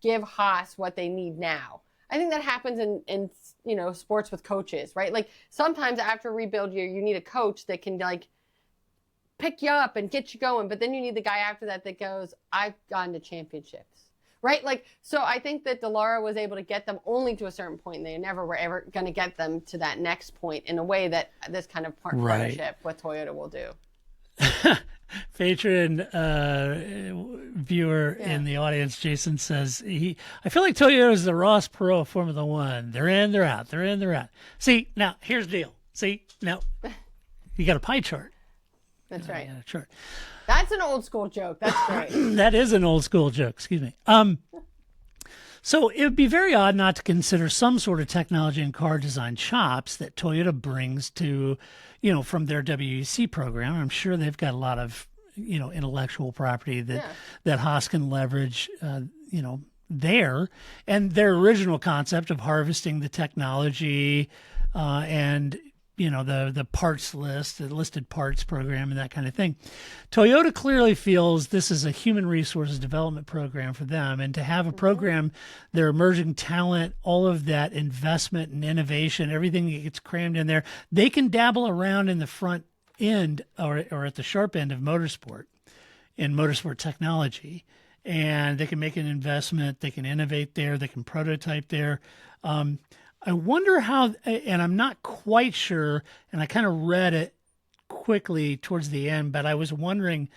give Haas what they need now. I think that happens in sports with coaches, right? Like sometimes after a rebuild year, you need a coach that can like pick you up and get you going, but then you need the guy after that goes, I've gone to championships, right? Like, so I think that Dallara was able to get them only to a certain point, and they never were ever going to get them to that next point in a way that this kind of partnership with Toyota will do. Patron viewer in the audience, Jason says, I feel like Toyota is the Ross Perot of Formula One. They're in, they're out. They're in, they're out. See, now, here's the deal. See, now, you got a pie chart. That's right. You got a chart. That's an old school joke. That's great. That is an old school joke. Excuse me. So it would be very odd not to consider some sort of technology and car design chops that Toyota brings to, from their WEC program. I'm sure they've got a lot of, intellectual property that Haas can leverage, there. And their original concept of harvesting the technology and, the parts list, the listed parts program and that kind of thing. Toyota clearly feels this is a human resources development program for them, and to have a program, their emerging talent, all of that investment and innovation, everything that gets crammed in there, they can dabble around in the front end or at the sharp end of motorsport, in motorsport technology, and they can make an investment, they can innovate there, they can prototype there. I wonder how, and I'm not quite sure, and I kind of read it quickly towards the end, but I was wondering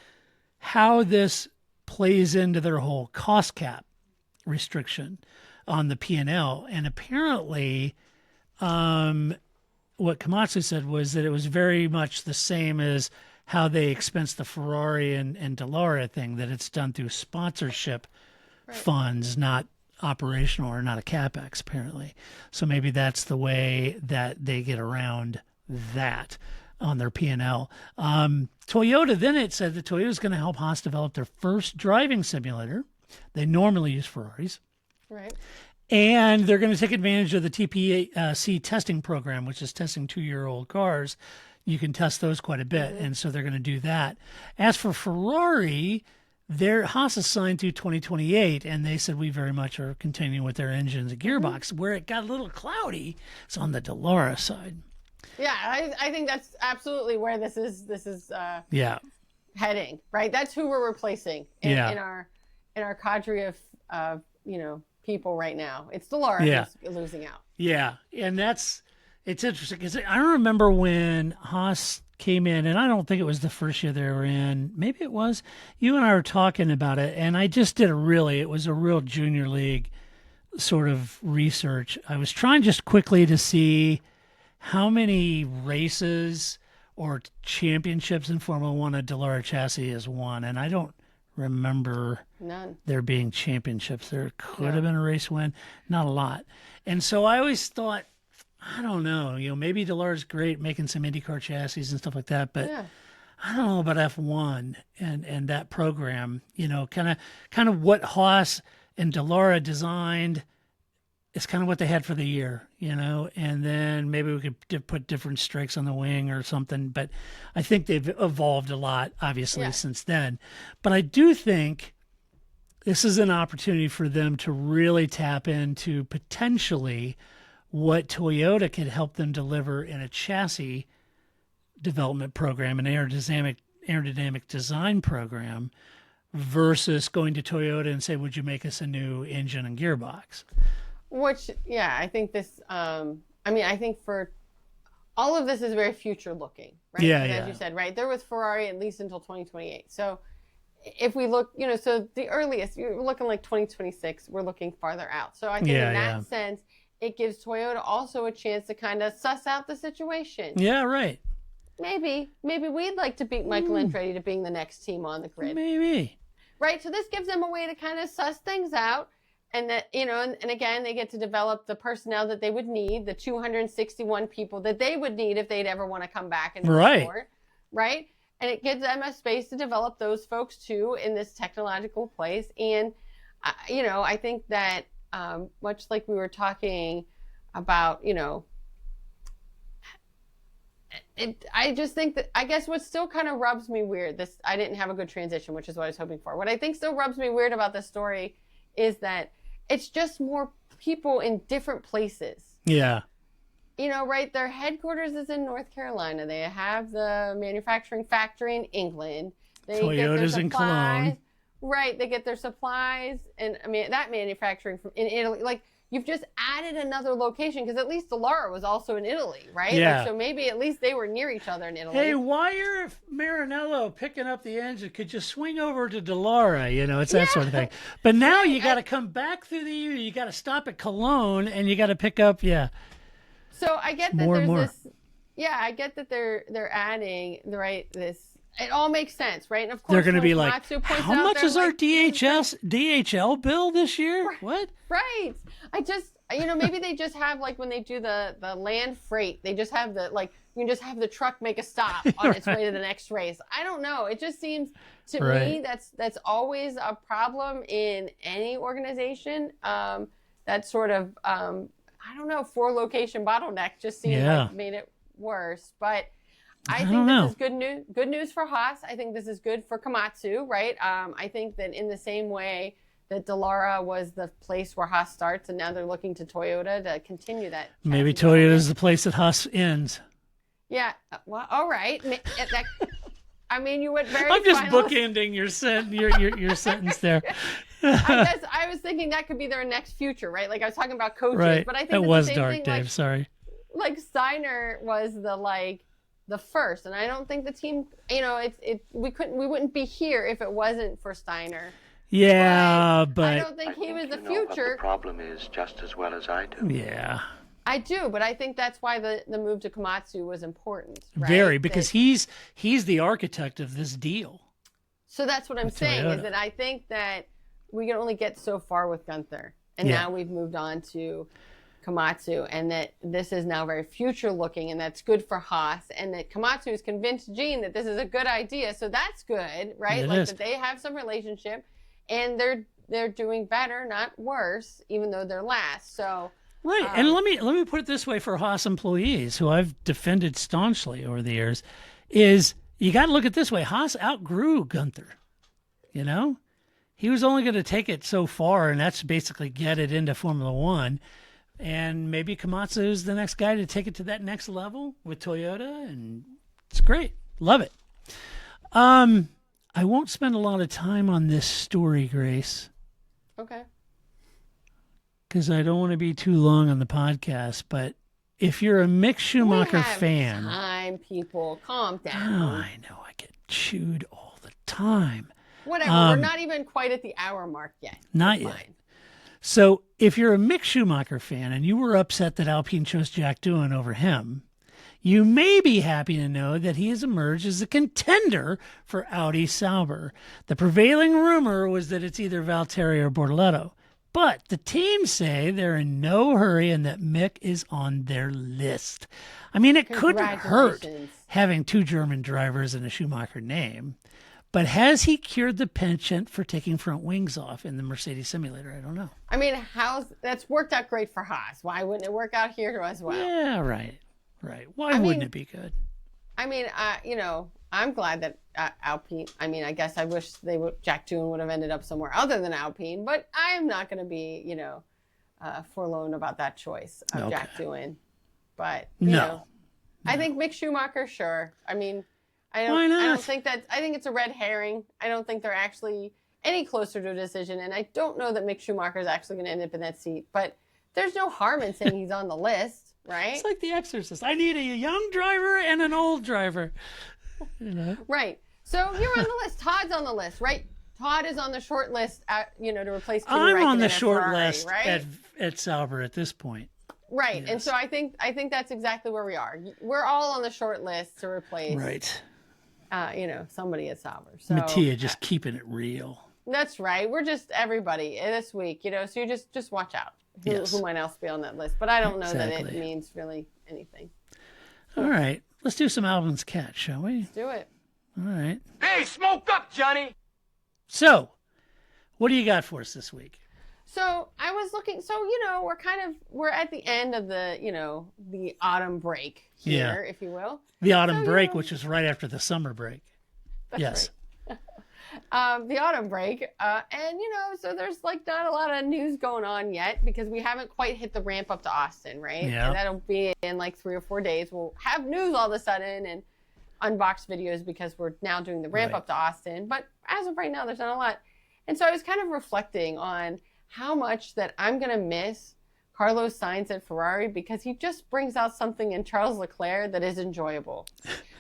how this plays into their whole cost cap restriction on the P&L. And apparently what Komatsu said was that it was very much the same as how they expense the Ferrari and Dallara thing, that it's done through sponsorship funds, not operational or not a capex, apparently. So maybe that's the way that they get around that on their P&L. Toyota, then it said that Toyota is going to help Haas develop their first driving simulator. They normally use Ferraris. Right. And they're going to take advantage of the TPC testing program, which is testing 2-year-old cars. You can test those quite a bit, and so they're going to do that. As for Ferrari, their Haas is signed through 2028, and they said we very much are continuing with their engines and gearbox. Where it got a little cloudy is on the Dallara side. Yeah, I think that's absolutely where this is heading, right? That's who we're replacing in our cadre of people right now. It's Dallara who's losing out. Yeah, and it's interesting because I remember when Haas came in, and I don't think it was the first year they were in. Maybe it was. You and I were talking about it, and I just did it was a real junior league sort of research. I was trying just quickly to see how many races or championships in Formula One a Dallara chassis has won, and I don't remember none there being championships. There could have been a race win, not a lot. And so I always thought, I don't know, maybe Dallara's great making some IndyCar chassis and stuff like that, but I don't know about F1 and that program, kind of what Haas and Dallara designed is kind of what they had for the year, and then maybe we could put different strikes on the wing or something, but I think they've evolved a lot, obviously, since then. But I do think this is an opportunity for them to really tap into potentially what Toyota could help them deliver in a chassis development program, an aerodynamic design program, versus going to Toyota and say, would you make us a new engine and gearbox? Which, yeah, I think this, I think for all of this is very future looking, right? Yeah, As you said, right? They're with Ferrari at least until 2028. So if we look, so the earliest, you're looking like 2026, we're looking farther out. So I think in that sense, it gives Toyota also a chance to kind of suss out the situation. Yeah, right. Maybe we'd like to beat Michael Andretti to being the next team on the grid. Maybe. Right, so this gives them a way to kind of suss things out, and that, and again, they get to develop the personnel that they would need, the 261 people that they would need if they'd ever want to come back into the sport, right? And it gives them a space to develop those folks too in this technological place. And, I think that much like we were talking about, I just think that, I guess what still kind of rubs me weird, I didn't have a good transition, which is what I was hoping for. What I think still rubs me weird about this story is that it's just more people in different places. Yeah. Right? Their headquarters is in North Carolina. They have the manufacturing factory in England. Toyota's in Cologne. Right. They get their supplies and that manufacturing in Italy. Like, you've just added another location, because at least Dallara was also in Italy, right? Yeah. So maybe at least they were near each other in Italy. Hey, why are Maranello picking up the engine? Could you swing over to Dallara? It's that sort of thing. But now you got to come back through the EU. You got to stop at Cologne, and you got to pick up, So I get that more. this. Yeah, I get that they're adding this. It all makes sense, right? And of course, they're going to be like, Komatsu points how out much they're is our like, DHL bill this year? Right. What? Right. I just, maybe they just have, like, when they do the land freight, they just have you can just have the truck make a stop on its way to the next race. I don't know. It just seems to me that's always a problem in any organization. That sort of, I don't know, 4-location bottleneck just seems like made it worse. But I think this is good news for Haas. I think this is good for Komatsu, right? I think that in the same way that Dallara was the place where Haas starts, and now they're looking to Toyota to continue that. Maybe Toyota is the place that Haas ends. Yeah. Well, all right. You went very. I'm just bookending your sentence there. I guess I was thinking that could be their next future, right? Like I was talking about coaches, right. But I think that was the same dark, thing, Dave. Sorry. Like Steiner was the first, and I don't think the team, we wouldn't be here if it wasn't for Steiner. Yeah, but I don't think he was the future. What the problem is just as well as I do. Yeah. I do, but I think that's why the move to Komatsu was important. Right? Very, because he's the architect of this deal. So that's what I'm saying, is that I think that we can only get so far with Gunther, and now we've moved on to Komatsu, and that this is now very future looking, and that's good for Haas, and that Komatsu has convinced Gene that this is a good idea, so that's good, right? That they have some relationship, and they're doing better, not worse, even though they're last. So right, and let me put it this way for Haas employees, who I've defended staunchly over the years, is you got to look at it this way: Haas outgrew Gunther. He was only going to take it so far, and that's basically get it into Formula One. And maybe Komatsu's the next guy to take it to that next level with Toyota, and it's great. Love it. I won't spend a lot of time on this story, Grace. Okay. Because I don't want to be too long on the podcast, but if you're a Mick Schumacher fan... time, people. Calm down. Oh, I know. I get chewed all the time. Whatever. We're not even quite at the hour mark yet. Not yet. So if you're a Mick Schumacher fan and you were upset that Alpine chose Jack Doohan over him, you may be happy to know that he has emerged as a contender for Audi Sauber. The prevailing rumor was that it's either Valtteri or Bortoleto, but the teams say they're in no hurry and that Mick is on their list. I mean, it couldn't hurt having two German drivers and a Schumacher name. But has he cured the penchant for taking front wings off in the Mercedes simulator? I don't know. I mean, that's worked out great for Haas. Why wouldn't it work out here as well? Yeah, right. Why wouldn't it be good? I mean, I'm glad that Alpine. I mean, I guess I wish Jack Doohan would have ended up somewhere other than Alpine. But I am not going to be, forlorn about that choice of Okay. Jack doing. But you know, I think Mick Schumacher, sure. I mean, Why I not? don't think that. I think it's a red herring. I don't think they're actually any closer to a decision, and I don't know that Mick Schumacher is actually going to end up in that seat. But there's no harm in saying he's on the list, right? It's like The Exorcist. I need a young driver and an old driver. You know? Right. So you're on the list. Todd's on the list, right? Todd is on the short list, to replace Kimi I'm on Räikkönen the at short Ferrari, list right? at Sauber at this point. Right. Yes. And so I think that's exactly where we are. We're all on the short list to replace, Right. Somebody at Sauber. So Mattia just keeping it real. that's right. We're just everybody this week, so you just watch out who might else be on that list. But I don't know that Exactly. it means really anything. All right. Let's do some Alvin's Cat, shall we? Do it. All right. Hey, smoke up, Johnny! So, what do you got for us this week? So I was looking. So we're at the end of the autumn break here, if you will. The autumn So, break, which is right after the summer break. That's Yes. the autumn break, so there's not a lot of news going on yet because we haven't quite hit the ramp up to Austin, right? Yeah. And that'll be in 3 or 4 days. We'll have news all of a sudden and unboxed videos because we're now doing the ramp up to Austin. But as of right now, there's not a lot. And so I was kind of reflecting on how much that I'm going to miss Carlos Sainz at Ferrari because he just brings out something in Charles Leclerc that is enjoyable.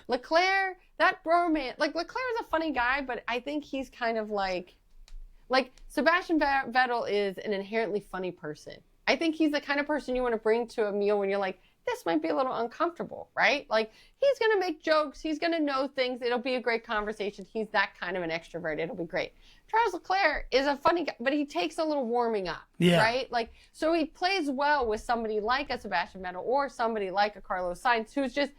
Leclerc, that bromance, Leclerc is a funny guy, but I think he's kind of like Sebastian Vettel is an inherently funny person. I think he's the kind of person you want to bring to a meal when you're like, this might be a little uncomfortable, right? He's going to make jokes. He's going to know things. It'll be a great conversation. He's that kind of an extrovert. It'll be great. Charles Leclerc is a funny guy, but he takes a little warming up, right? So he plays well with somebody like a Sebastian Vettel or somebody like a Carlos Sainz who's just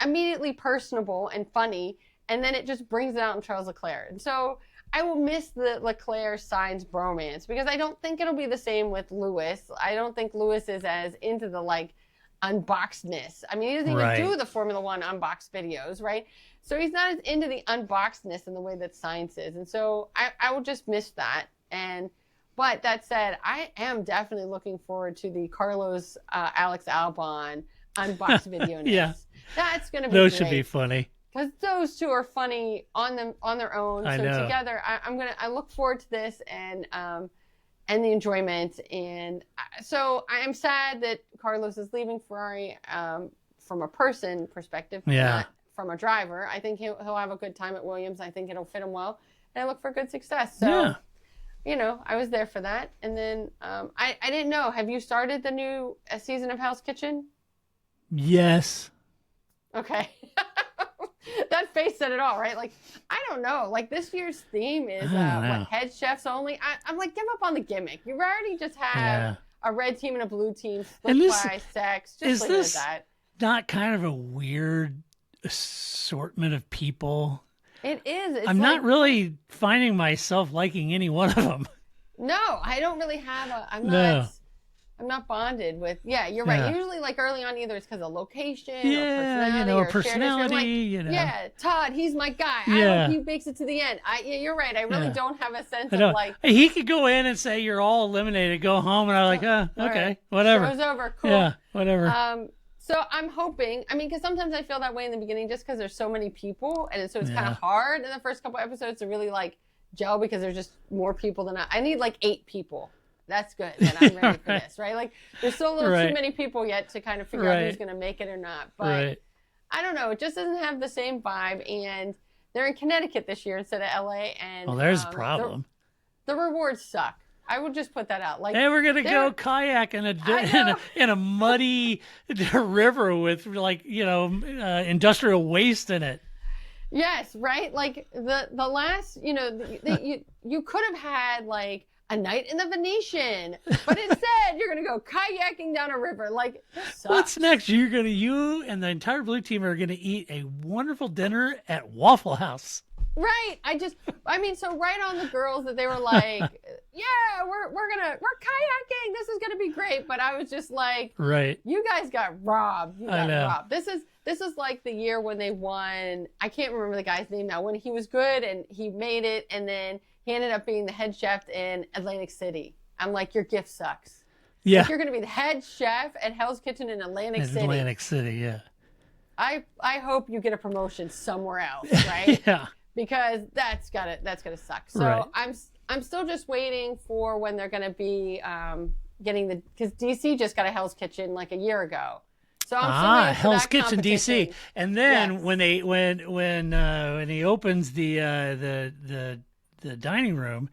immediately personable and funny, and then it just brings it out in Charles Leclerc. And so I will miss the Leclerc-Sainz bromance because I don't think it'll be the same with Lewis. I don't think Lewis is as into the unboxedness. I mean, he doesn't even do the Formula One unboxed videos, right? So he's not as into the unboxedness in the way that Sainz is. And so I will just miss that. But that said, I am definitely looking forward to the Carlos Alex Albon unboxed video next. Yeah. That's going to be Those great. should be funny. Because those two are funny on their own. I So know. together, I look forward to this and the enjoyment. And so I am sad that Carlos is leaving Ferrari from a person perspective, not from a driver. I think he'll have a good time at Williams. I think it'll fit him well, and I look for good success. So, I was there for that. And then I didn't know. Have you started the new season of Hell's Kitchen? Yes. Okay. That face said it all, right? I don't know. This year's theme is head chefs only. I'm give up on the gimmick. You already just have a red team and a blue team split by sex. Just leave it at that. Not kind of a weird assortment of people? It is. I'm not really finding myself liking any one of them. No, I don't really have a. I'm not bonded with. Yeah, you're right. Yeah. Usually, early on, either it's because of location or or personality. Yeah, Todd, he's my guy. I hope he makes it to the end. You're right. I really don't have a sense of He could go in and say you're all eliminated, go home, and I'm like, okay, right. whatever. Show's over. Cool. Yeah, whatever. So I'm hoping. Because sometimes I feel that way in the beginning, just because there's so many people, and so it's kind of hard in the first couple episodes to really gel because there's just more people than I need 8 people. That's good. And I'm ready for this, right? There's still a little too many people yet to kind of figure out who's going to make it or not. But I don't know. It just doesn't have the same vibe. And they're in Connecticut this year instead of LA. And well, there's a problem. The rewards suck. I would just put that out. Hey, we're gonna go kayak in a muddy river with industrial waste in it. Yes, right. The last, you could have had a night in the Venetian, but instead you're gonna go kayaking down a river. This sucks. What's next? You and the entire blue team are gonna eat a wonderful dinner at Waffle House. Right. So right on the girls that they were like, yeah, we're kayaking. This is gonna be great. But I was just like, right. You guys got robbed. I know. Robbed. This is the year when they won. I can't remember the guy's name now. When he was good and he made it, and then he ended up being the head chef in Atlantic City. I'm like, your gift sucks. Yeah. Like, you're going to be the head chef at Hell's Kitchen in Atlantic City. Atlantic City, yeah. I hope you get a promotion somewhere else, right? Yeah. Because that's gotta suck. So Right. I'm still just waiting for when they're gonna be getting because DC just got a Hell's Kitchen like a year ago. So I'm still waiting for Hell's that Kitchen, DC, competition. and then Yes. when he opens the dining room,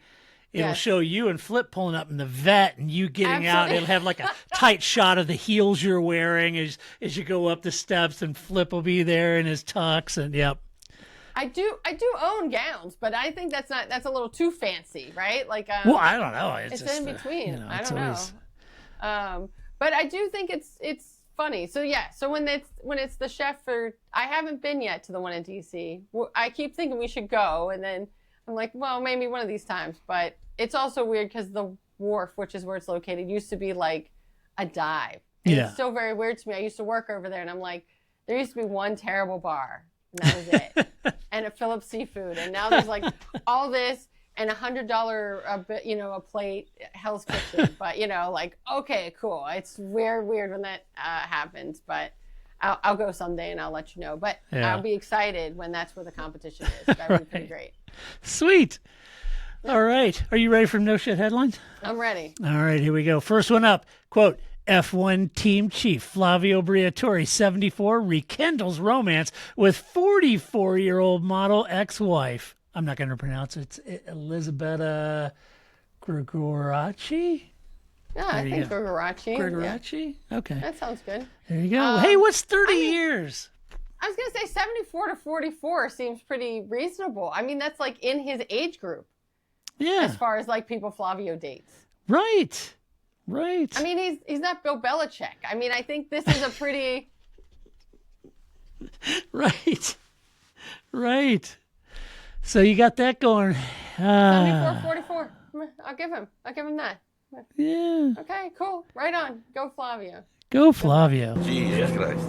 it'll Yes. show you and Flip pulling up in the vet, and you getting out. Absolutely. It'll have like a tight shot of the heels you're wearing as you go up the steps, and Flip will be there in his tux, and yep. I do own gowns, but I think that's a little too fancy, right? Like Well, I don't know. it's just, in between. I it's don't always- know. But I do think it's funny. So yeah, so when it's the chef I haven't been yet to the one in DC. I keep thinking we should go, and then I'm like, well, maybe one of these times. But it's also weird because the wharf, which is where it's located, used to be like a dive. And Yeah. It's still very weird to me. I used to work over there, and I'm like, there used to be one terrible bar, and that was it. And a Phillips Seafood, and now there's like all this and $100 a plate Hell's Kitchen. But like, okay, cool. It's weird when that happens, but I'll go someday and I'll let you know. But Yeah. I'll be excited when that's where the competition is. That would be pretty great. Sweet. All right. Are you ready for no shit headlines? I'm ready. All right, here we go. First one up, quote, F1 team chief Flavio Briatore, 74, rekindles romance with 44-year-old model ex-wife. I'm not going to pronounce it. It's Elisabetta Yeah, Gregoracci? I There you think go. Gregoracci. Gregoracci? Okay. That sounds good. There you go. Hey, what's 30 I mean- years? I was going to say 74 to 44 seems pretty reasonable. I mean, that's like in his age group Yeah. as far as like people Flavio dates. Right. Right. I mean, he's not Bill Belichick. I mean, I think this is a pretty... Right. Right. So you got that going. 74, 44. I'll give him that. Yeah. Okay, cool. Right on. Go Flavio. Go Flavio. Jesus Christ.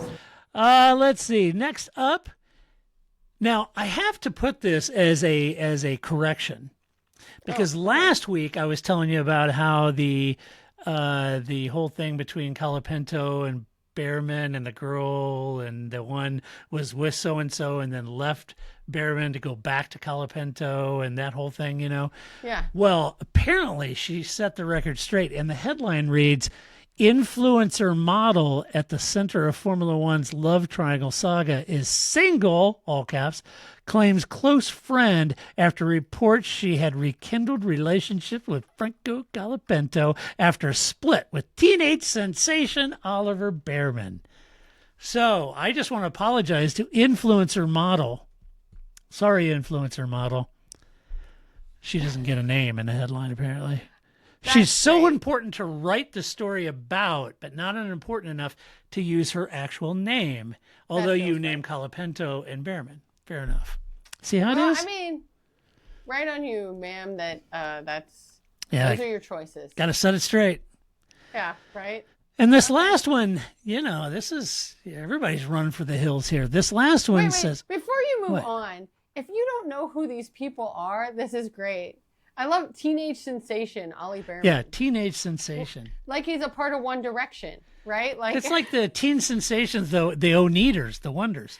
Let's see. Next up. Now I have to put this as a correction because last week I was telling you about how the whole thing between Colapinto and Behrman and the girl and the one was with so and then left Behrman to go back to Colapinto and that whole thing, Yeah. Well, apparently she set the record straight, and the headline reads, influencer model at the center of Formula One's love triangle saga is single, all caps, claims close friend after reports she had rekindled relationship with Franco Colapinto after split with teenage sensation Oliver Behrman. So I just want to apologize to influencer model. Sorry, influencer model. She doesn't get a name in the headline, apparently. She's so great. important to write the story about, but not important enough to use her actual name. Although you feels name Colapinto and Behrman. Fair enough. See how it is? I mean, right on you, ma'am, that Yeah, those are your choices. got to set it straight. Yeah, right? And this last one, this is, everybody's running for the hills here. This last one Wait, says, before you move What? on, if you don't know who these people are, this is great. I love teenage sensation, Ollie Behrman. yeah, teenage sensation. Like he's a part of One Direction, right? Like It's like the teen sensations, though, the Oneaters, the Wonders.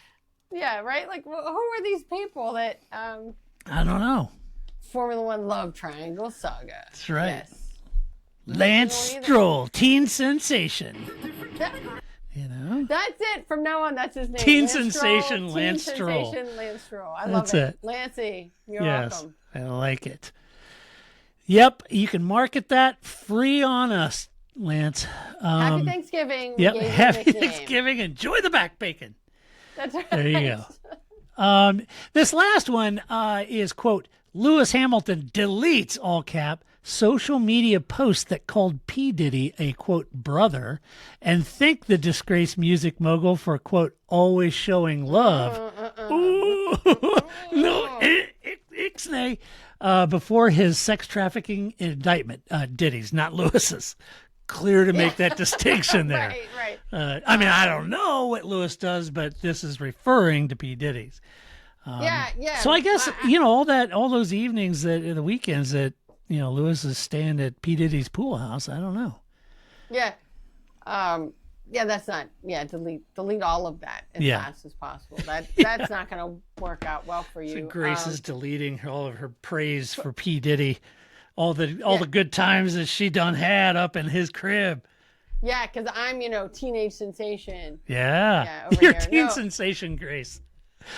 yeah, right? Like who are these people that I don't know. Formula One love triangle saga? That's right. Yes. Lance either. Stroll, teen sensation. That- That's it. From now on, that's his name. Teen Lance Stroll, sensation, Teen Lance Stroll. Sensation, Lance Stroll. I That's love it. it. Lancey, you're Yes, welcome. I like it. Yep, you can market that free on us, Lance. Happy Thanksgiving. We Yep, gave you a happy nickname. Thanksgiving. Enjoy the back bacon. That's right. There you go. This last one is, quote, Lewis Hamilton deletes, all cap, social media posts that called P. Diddy a, quote, brother, and thanked the disgraced music mogul for, quote, always showing love. Ooh, no, ixnay. Before his sex trafficking indictment, Diddy's, not Lewis's. Clear to make that distinction there. Right. I mean, I don't know what Lewis does, but this is referring to P. Diddy's. Yeah. So I guess all those evenings the weekends that Lewis is staying at P. Diddy's pool house. I don't know. Yeah. Yeah, that's not. Yeah, delete all of that as fast as possible. That's not going to work out well for you. So Grace is deleting all of her praise for P. Diddy, all the good times that she done had up in his crib. Yeah, because I'm, teenage sensation. Yeah, over your here. teen No, sensation, Grace,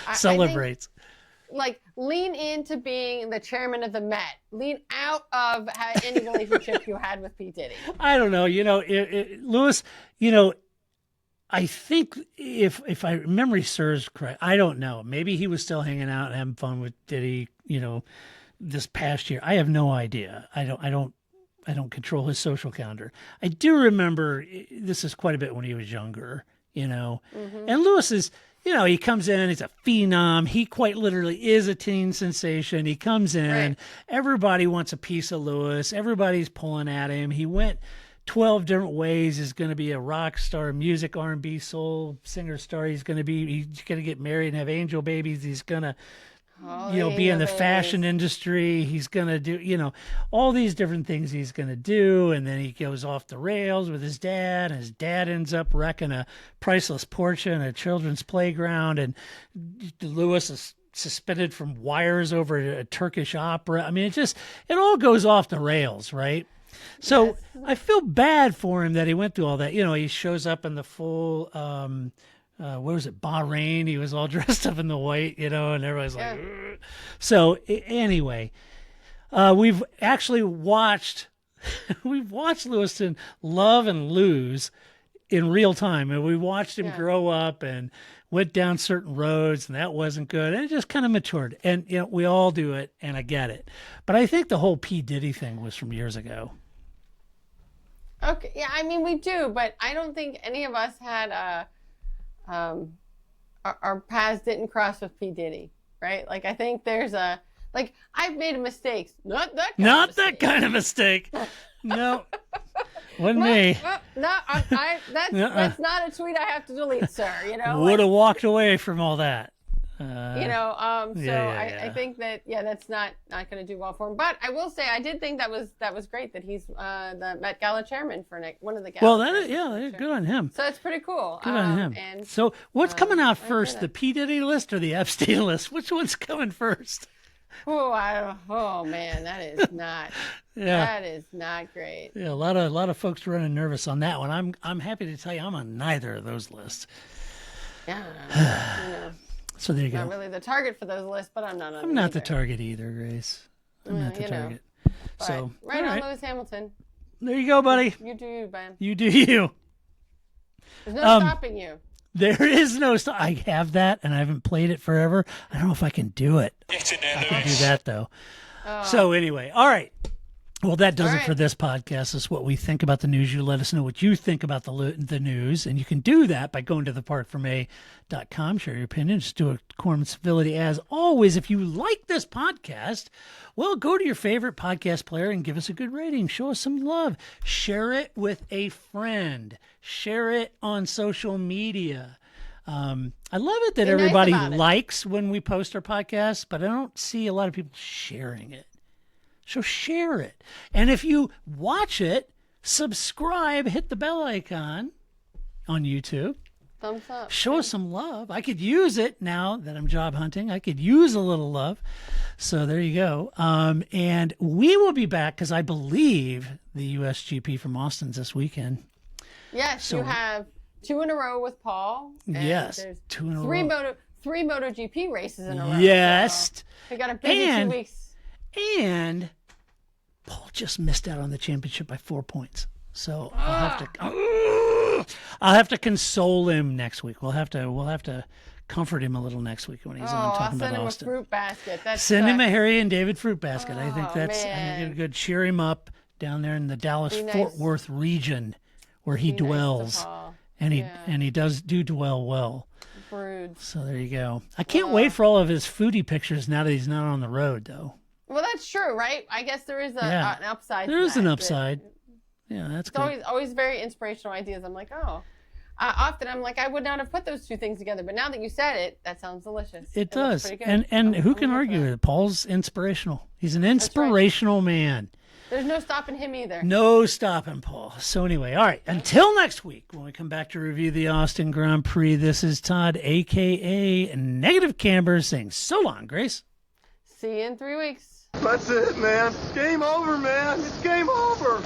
I celebrates. Lean into being the chairman of the Met. Lean out of any relationship you had with P. Diddy. I don't know. Lewis, I think if I memory serves correct, I don't know. Maybe he was still hanging out and having fun with Diddy, this past year. I have no idea. I don't control his social calendar. I do remember this is quite a bit when he was younger, Mm-hmm. And Lewis is, he comes in, he's a phenom. He quite literally is a teen sensation. He comes in, Right. Everybody wants a piece of Lewis. Everybody's pulling at him. He went 12 different ways. He's going to be a rock star, music, R&B, soul singer star. He's going to get married and have angel babies. He's going to, be in the fashion industry. He's going to do, all these different things he's going to do. And then he goes off the rails with his dad. And his dad ends up wrecking a priceless Porsche in a children's playground. And Lewis is suspended from wires over a Turkish opera. I mean, it all goes off the rails, right? So Yes. I feel bad for him that he went through all that. He shows up in the full, what was it, Bahrain? He was all dressed up in the white, and everybody's like, ugh. So anyway, we've actually watched Lewiston love and lose in real time. And we watched him grow up and went down certain roads, and that wasn't good. And it just kind of matured. And, we all do it, and I get it. But I think the whole P. Diddy thing was from years ago. Okay, yeah, I mean, we do, but I don't think any of us had our paths didn't cross with P. Diddy, right? I think there's I've made mistakes. Not that kind of mistake. No. Wasn't me. No, that's not a tweet I have to delete, sir. Would have walked away from all that. I think that that's not going to do well for him. But I will say I did think that was great that he's the Met Gala chairman for one of the galas. Well, that is good on him. So that's pretty cool. Good on him. And so what's coming out first, the P. Diddy list or the Epstein list? Which one's coming first? Oh man, that is not. That is not great. Yeah, a lot of folks running nervous on that one. I'm happy to tell you I'm on neither of those lists. Yeah. So there you go. Not really the target for those lists, but I'm not on. I'm not the target either, Grace. I'm not the target. So right on, Lewis Hamilton. There you go, buddy. You do you, Ben. You do you. There's no stopping you. There is no stop. I have that, and I haven't played it forever. I don't know if I can do it. Get in there, I can do that though. So anyway, all right. Well, that does it for this podcast. It's what we think about the news. You let us know what you think about the news, and you can do that by going to theparkfroma.com. Share your opinion. Just do a quorum of civility. As always, if you like this podcast, well, go to your favorite podcast player and give us a good rating. Show us some love. Share it with a friend. Share it on social media. I love it that everybody likes when we post our podcast, but I don't see a lot of people sharing it. So share it. And if you watch it, subscribe, hit the bell icon on YouTube. Thumbs up. Show us some love. I could use it now that I'm job hunting. I could use a little love. So there you go. And we will be back because I believe the USGP from Austin's this weekend. Yes, you have 2 in a row with Paul. And yes, 2 in a row. Three MotoGP races in a row. Yes. So we got a busy 2 weeks. And Paul just missed out on the championship by 4 points. So I'll have to console him next week. We'll have to comfort him a little next week when he's on talking about Austin. I'll send him a fruit basket. Send him a Harry and David fruit basket. I think that's man. good. Cheer him up down there in the Dallas-Fort Worth region where he dwells. Nice and he does dwell well. Broods. So there you go. I can't wait for all of his foodie pictures now that he's not on the road, though. Well, that's true, right? I guess there is an upside. There is an upside. Yeah, that's good. It's always very inspirational ideas. I'm like, often I'm like, I would not have put those two things together. But now that you said it, that sounds delicious. It does. And who can argue with it? Paul's inspirational. He's an inspirational man. There's no stopping him either. No stopping, Paul. So anyway, all right. Until next week, when we come back to review the Austin Grand Prix, this is Todd, a.k.a. Negative Camber, saying so long, Grace. See you in 3 weeks. That's it, man. Game over, man. It's game over.